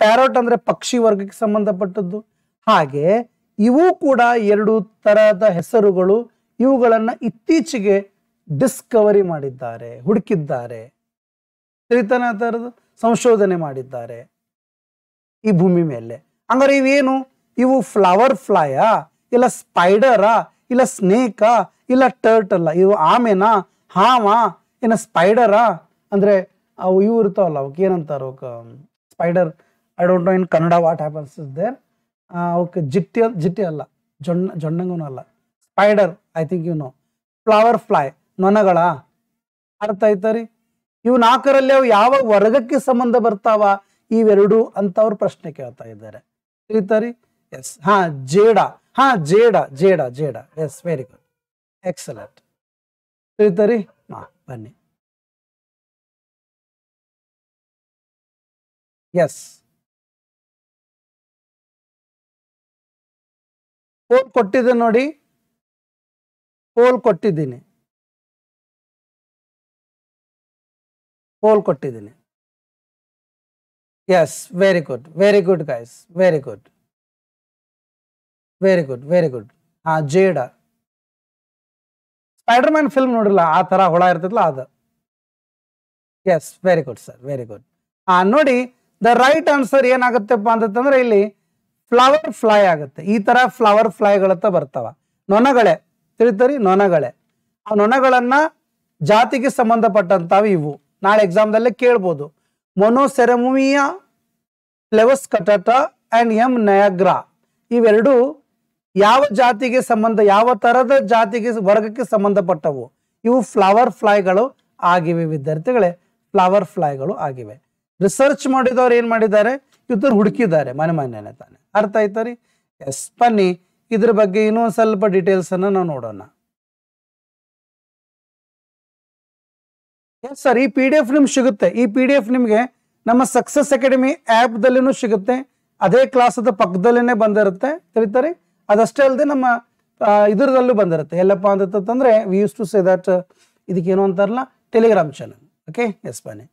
ಪ್ಯಾರೋಟ್ ಅಂದ್ರೆ ಪಕ್ಷಿ ವರ್ಗಕ್ಕೆ ಸಂಬಂಧಪಟ್ಟದ್ದು. ಹಾಗೆ ಇವು ಕೂಡ 2 ತರಹದ ಹೆಸರುಗಳು. ಇವುಗಳನ್ನ ಇತ್ತೀಚೆಗೆ ಡಿಸ್ಕವರಿ ಮಾಡಿದ್ದಾರೆ, ಹುಡುಕಿದ್ದಾರೆ, ತಿಳಿತಾನೆ ತರದು ಸಂಶೋಧನೆ ಮಾಡಿದ್ದಾರೆ ಈ ಭೂಮಿ ಮೇಲೆ. ಹಂಗಾರೆ ಇವೇನು? ಇವು ಫ್ಲವರ್ ಫ್ಲೈಯಾ, ಇಲ್ಲ ಸ್ಪೈಡರಾ, ಇಲ್ಲ ಸ್ನೇಕಾ, ಇಲ್ಲ ಟರ್ಟಲ್ಲ? ಇವು ಆಮೆನಾ, ಹಾವ, ಏನ ಸ್ಪೈಡರಾ? ಅಂದ್ರೆ ಅವು ಇವು ಇರ್ತಾವಲ್ಲ, ಅವಕ್ಕೆ ಏನಂತಾರ, spider. I don't know in Kannada what happens is there. ಅವಕ್ಕೆ ಜಿಟ್ಟಿ ಅಲ್ಲ, ಜೊಂಡಂಗೂ ಅಲ್ಲ, spider. I think you know. Flower fly, ನೊಣಗಳ. ಅರ್ಥ ಆಯ್ತಾರಿ? ಇವು 4ರಲ್ಲಿ ಅವು ಯಾವ ವರ್ಗಕ್ಕೆ ಸಂಬಂಧ ಬರ್ತಾವ ಇವೆರಡು ಅಂತ ಅವ್ರು ಪ್ರಶ್ನೆ ಕೇಳ್ತಾ ಇದ್ದಾರೆ. ತಿಳಿತಾರಿ? ಎಸ್. ಜೇಡ. ಜೇಡ. Yes, very good, excellent. ತಿಳಿತಾರಿ? ಬನ್ನಿ. ಎಸ್, ಪೋಲ್ ಕೊಟ್ಟಿದ್ದೆ ನೋಡಿ, ಪೋಲ್ ಕೊಟ್ಟಿದ್ದೀನಿ. Yes, very good guys, very good. ಜೇಡ. ಸ್ಪೈಡರ್ ಮ್ಯಾನ್ ಫಿಲ್ಮ್ ನೋಡಿಲ್ಲ, ಆ ತರ ಹುಳ ಇರ್ತೈತಲ್ಲ ಅದು. Yes, very good sir, very good. ನೋಡಿ, ದ ರೈಟ್ ಆನ್ಸರ್ ಏನಾಗುತ್ತಪ್ಪ ಅಂತಂದ್ರೆ ಇಲ್ಲಿ ಫ್ಲವರ್ ಫ್ಲೈ ಆಗುತ್ತೆ. ಈ ತರ ಫ್ಲವರ್ ಫ್ಲೈಗಳತ್ತ ಬರ್ತಾವ. ನೊಣಗಳೇ, ತಿಳಿತರಿ? ನೊಣಗಳೇ. ಆ ನೊಣಗಳನ್ನ ಜಾತಿಗೆ ಸಂಬಂಧಪಟ್ಟಂತಾವ ಇವು. ನಾಳೆ ಎಕ್ಸಾಮ್ದಲ್ಲೇ ಕೇಳ್ಬೋದು. ಮೊನೊಸೆರೋಮಿಯಾ ಫ್ಲೆವಸ್ಕುಟಾಟಾ ಅಂಡ್ ಎಂ ನಯಾಗ್ರಾ ಇವೆರಡು ಯಾವ ಜಾತಿಗೆ ಸಂಬಂಧ, ಯಾವ ತರದ ಜಾತಿಗೆ ವರ್ಗಕ್ಕೆ ಸಂಬಂಧಪಟ್ಟವು? ಇವು ಫ್ಲವರ್ ಫ್ಲೈಗಳು ಆಗಿವೆ ವಿದ್ಯಾರ್ಥಿಗಳೇ, ಫ್ಲವರ್ ಫ್ಲೈಗಳು ಆಗಿವೆ. ರಿಸರ್ಚ್ ಮಾಡಿದವ್ರು ಏನ್ ಮಾಡಿದ್ದಾರೆ, ಇವ್ರು ಹುಡುಕಿದ್ದಾರೆ ಮನೆಯೇ ತಾನೆ. ಅರ್ಥ ಆಯ್ತಾರಿ? ಎಸ್, ಬನ್ನಿ ಇದ್ರ ಬಗ್ಗೆ ಇನ್ನೊಂದು ಸ್ವಲ್ಪ ಡೀಟೇಲ್ಸ್ ಅನ್ನ ನಾವು ನೋಡೋಣ. ಎಸ್ ಸರ್, ಈ PDF ನಿಮ್ಗೆ ಸಿಗುತ್ತೆ. ಈ PDF ನಿಮ್ಗೆ ನಮ್ಮ ಸಕ್ಸಸ್ ಅಕಾಡೆಮಿ ಆ್ಯಪ್ ದಲ್ಲಿನೂ ಸಿಗುತ್ತೆ. ಅದೇ ಕ್ಲಾಸದ ಪಕ್ಕದಲ್ಲೇನೆ ಬಂದಿರುತ್ತೆ. ತಿಳಿತಾರೆ? ಅದಷ್ಟೇ ಅಲ್ಲದೆ ನಮ್ಮ ಇದರದಲ್ಲೂ ಬಂದಿರುತ್ತೆ. ಎಲ್ಲಪ್ಪ ಅಂತಂದ್ರೆ we use to say that, ಇದಕ್ಕೇನು ಅಂತಾರಲ್ಲ, ಟೆಲಿಗ್ರಾಮ್ ಚಾನಲ್. ಓಕೆ, ಎಸ್, ಬನ್ನಿ.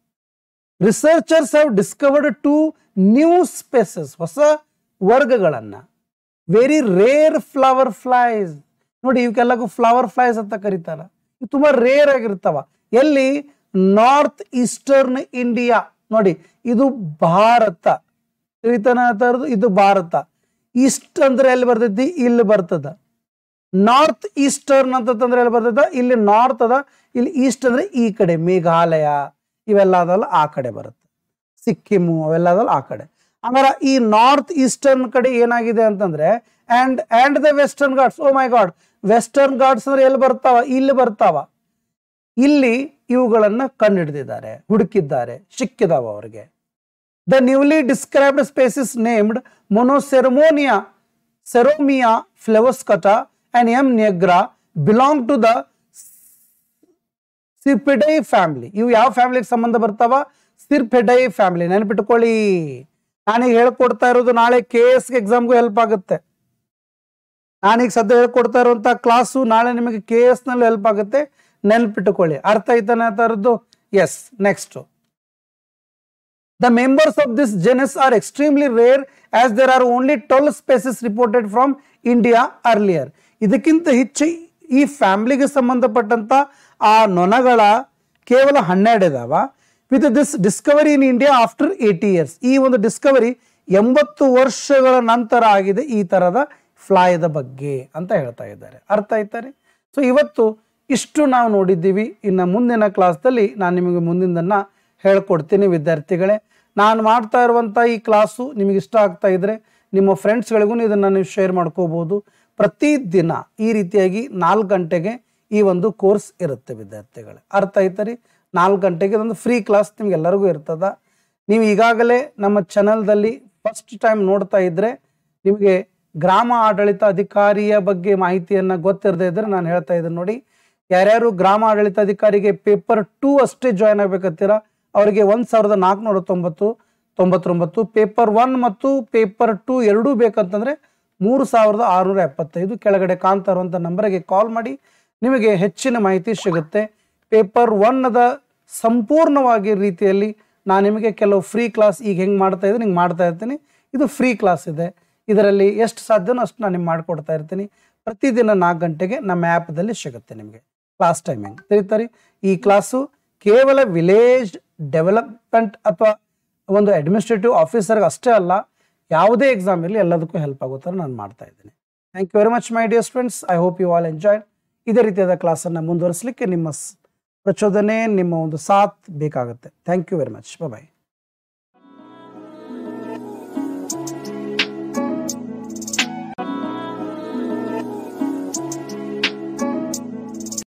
Researchers have discovered 2 new species, ಹೊಸ ವರ್ಗಗಳನ್ನ. Very rare flower flies. ನೋಡಿ, ಇವಕ್ಕೆಲ್ಲಕ್ಕೂ ಫ್ಲವರ್ ಫ್ಲೈಸ್ ಅಂತ ಕರೀತಾರ. ಇವು ತುಂಬಾ ರೇರ್ ಆಗಿರ್ತಾವ. ಎಲ್ಲಿ? North eastern India. ನೋಡಿ, ಇದು ಭಾರತ. ತಿಳಿತಾನ ತರದು? ಇದು ಭಾರತ. ಈಸ್ಟ್ ಅಂದ್ರೆ ಎಲ್ಲಿ ಬರ್ತೈತಿ? ಇಲ್ಲಿ ಬರ್ತದ. ನಾರ್ತ್ ಈಸ್ಟರ್ನ್ ಅಂತಂದ್ರೆ ಎಲ್ಲಿ ಬರ್ತದ? ಇಲ್ಲಿ ನಾರ್ತ್ ಅದ. ಇಲ್ಲಿ ಈಸ್ಟ್ ಅಂದ್ರೆ ಈ ಕಡೆ, ಮೇಘಾಲಯ ಇವೆಲ್ಲ ಅದಲ್ಲ, ಆ ಕಡೆ ಬರುತ್ತೆ. ಸಿಕ್ಕಿಮು ಅವೆಲ್ಲ ಅದಲ್ಲ, ಆ ಕಡೆ. ಹಂಗಾರ ಈ ನಾರ್ತ್ ಈಸ್ಟರ್ನ್ ಕಡೆ ಏನಾಗಿದೆ ಅಂತಂದ್ರೆ and the Western Ghats. Oh my God, Western Ghats ಅಂದ್ರೆ ಎಲ್ಲಿ ಬರ್ತಾವ? ಇಲ್ಲಿ ಬರ್ತಾವ. ಇಲ್ಲಿ ಇವುಗಳನ್ನ ಕಂಡುಹಿಡಿದಿದ್ದಾರೆ, ಹುಡುಕಿದ್ದಾರೆ, ಸಿಕ್ಕಿದಾವ ಅವರಿಗೆ. The newly described species named monoceromyia ceromyia flavoscutata and M nigra belong to the syrphidae family. ಇವು ಯಾವ ಫ್ಯಾಮಿಲಿಗೆ ಸಂಬಂಧ ಬರ್ತಾವ? ಸಿರ್ಪಿಡೈ ಫ್ಯಾಮಿಲಿ. ನೆನಪಿಟ್ಕೊಳ್ಳಿ, ನಾನೀಗ ಹೇಳ್ಕೊಡ್ತಾ ಇರೋದು ನಾಳೆ KS ಎಕ್ಸಾಮ್ಗೂ ಹೆಲ್ಪ್ ಆಗುತ್ತೆ. ನಾನೀಗ ಸದ್ಯ ಹೇಳ್ಕೊಡ್ತಾ ಇರುವಂತಹ ಕ್ಲಾಸು ನಾಳೆ ನಿಮಗೆ KS ನಲ್ಲಿ ಹೆಲ್ಪ್ ಆಗುತ್ತೆ. ನೆನಪಿಟ್ಟುಕೊಳ್ಳಿ. ಅರ್ಥ ಆಯ್ತಾನೆ ತರದ್ದು? Yes. Next, the members of this genus are extremely rare as there are only 12 species reported from India earlier. ಇದಕ್ಕಿಂತ ಹೆಚ್ಚು ಈ ಫ್ಯಾಮಿಲಿಗೆ ಸಂಬಂಧಪಟ್ಟಂತ ಆ ನೊಣಗಳ ಕೇವಲ 12 ಇದಾವ. With this Discovery in India after 80 years. ಈ ಒಂದು ಡಿಸ್ಕವರಿ 80 ವರ್ಷಗಳ ನಂತರ ಆಗಿದೆ ಈ ತರದ ಫ್ಲೈದ ಬಗ್ಗೆ ಅಂತ ಹೇಳ್ತಾ ಇದ್ದಾರೆ. ಅರ್ಥ ಆಯ್ತಾರೆ? ಸೊ ಇವತ್ತು ಇಷ್ಟು ನಾವು ನೋಡಿದ್ದೀವಿ. ಇನ್ನು ಮುಂದಿನ ಕ್ಲಾಸ್ದಲ್ಲಿ ನಾನು ನಿಮಗೆ ಮುಂದಿನದನ್ನ ಹೇಳ್ಕೊಡ್ತೀನಿ ವಿದ್ಯಾರ್ಥಿಗಳೇ. ನಾನು ಮಾಡ್ತಾ ಇರುವಂಥ ಈ ಕ್ಲಾಸು ನಿಮಗೆ ಇಷ್ಟ ಆಗ್ತಾ ಇದ್ರೆ ನಿಮ್ಮ ಫ್ರೆಂಡ್ಸ್ಗಳಿಗೂ ಇದನ್ನು ನೀವು ಶೇರ್ ಮಾಡ್ಕೋಬಹುದು. ಪ್ರತಿದಿನ ಈ ರೀತಿಯಾಗಿ 4 ಗಂಟೆಗೆ ಈ ಒಂದು ಕೋರ್ಸ್ ಇರುತ್ತೆ ವಿದ್ಯಾರ್ಥಿಗಳೇ. ಅರ್ಥ ಆಯ್ತರಿ? 4 ಗಂಟೆಗೆ ಇದೊಂದು ಫ್ರೀ ಕ್ಲಾಸ್ ನಿಮ್ಗೆಲ್ಲರಿಗೂ ಇರ್ತದ. ನೀವು ಈಗಾಗಲೇ ನಮ್ಮ ಚಾನಲ್ದಲ್ಲಿ ಫಸ್ಟ್ ಟೈಮ್ ನೋಡ್ತಾ ಇದ್ರೆ ನಿಮಗೆ ಗ್ರಾಮ ಆಡಳಿತ ಅಧಿಕಾರಿಯ ಬಗ್ಗೆ ಮಾಹಿತಿಯನ್ನು ಗೊತ್ತಿರದೇ ಇದ್ರೆ ನಾನು ಹೇಳ್ತಾ ಇದ್ದೀನಿ ನೋಡಿ. ಯಾರ್ಯಾರು ಗ್ರಾಮ ಆಡಳಿತ ಅಧಿಕಾರಿಗೆ ಪೇಪರ್ 2 ಅಷ್ಟೇ ಜಾಯ್ನ್ ಆಗ್ಬೇಕತ್ತೀರ ಅವರಿಗೆ 1499. ಪೇಪರ್ 1 ಮತ್ತು ಪೇಪರ್ 2 ಎರಡೂ ಬೇಕಂತಂದ್ರೆ 3675. ಕೆಳಗಡೆ ಕಾಣ್ತಾ ಇರುವಂಥ ನಂಬರ್ಗೆ ಕಾಲ್ ಮಾಡಿ, ನಿಮಗೆ ಹೆಚ್ಚಿನ ಮಾಹಿತಿ ಸಿಗುತ್ತೆ. ಪೇಪರ್ 1ದ ಸಂಪೂರ್ಣವಾಗಿ ರೀತಿಯಲ್ಲಿ ನಾನು ನಿಮಗೆ ಕೆಲವು ಫ್ರೀ ಕ್ಲಾಸ್ ಈಗ ಹೆಂಗೆ ಮಾಡ್ತಾ ಇದ್ದೀನಿ ಹಿಂಗೆ ಮಾಡ್ತಾ ಇರ್ತೀನಿ. ಇದು ಫ್ರೀ ಕ್ಲಾಸ್ ಇದೆ. ಇದರಲ್ಲಿ ಎಷ್ಟು ಸಾಧ್ಯನೋ ಅಷ್ಟು ನಾನು ನಿಮ್ಗೆ ಮಾಡಿಕೊಡ್ತಾ ಇರ್ತೀನಿ. ಪ್ರತಿದಿನ 4 ಗಂಟೆಗೆ ನಮ್ಮ ಆ್ಯಪ್ದಲ್ಲಿ ಸಿಗುತ್ತೆ ನಿಮಗೆ ಕ್ಲಾಸ್ ಟೈಮಿಂಗ್. ತಿಳಿತಾರೆ? ಈ ಕ್ಲಾಸು ಕೇವಲ ವಿಲೇಜ್ ಡೆವಲಪ್ಮೆಂಟ್ ಅಥವಾ ಒಂದು ಅಡ್ಮಿನಿಸ್ಟ್ರೇಟಿವ್ ಆಫೀಸರ್ಗೆ ಅಷ್ಟೇ ಅಲ್ಲ, ಯಾವುದೇ ಎಕ್ಸಾಮ್ ಇರಲಿ ಎಲ್ಲದಕ್ಕೂ ಹೆಲ್ಪ್ ಆಗೋ ಥರ ನಾನು ಮಾಡ್ತಾ ಇದ್ದೀನಿ. Thank you very much my dear friends. I hope you all enjoy. ಇದೇ ರೀತಿಯಾದ ಕ್ಲಾಸನ್ನು ಮುಂದುವರಿಸಲಿಕ್ಕೆ ನಿಮ್ಮ ಪ್ರಚೋದನೆ, ನಿಮ್ಮ ಒಂದು ಸಾಥ್ ಬೇಕಾಗುತ್ತೆ. Thank you very much. Bye.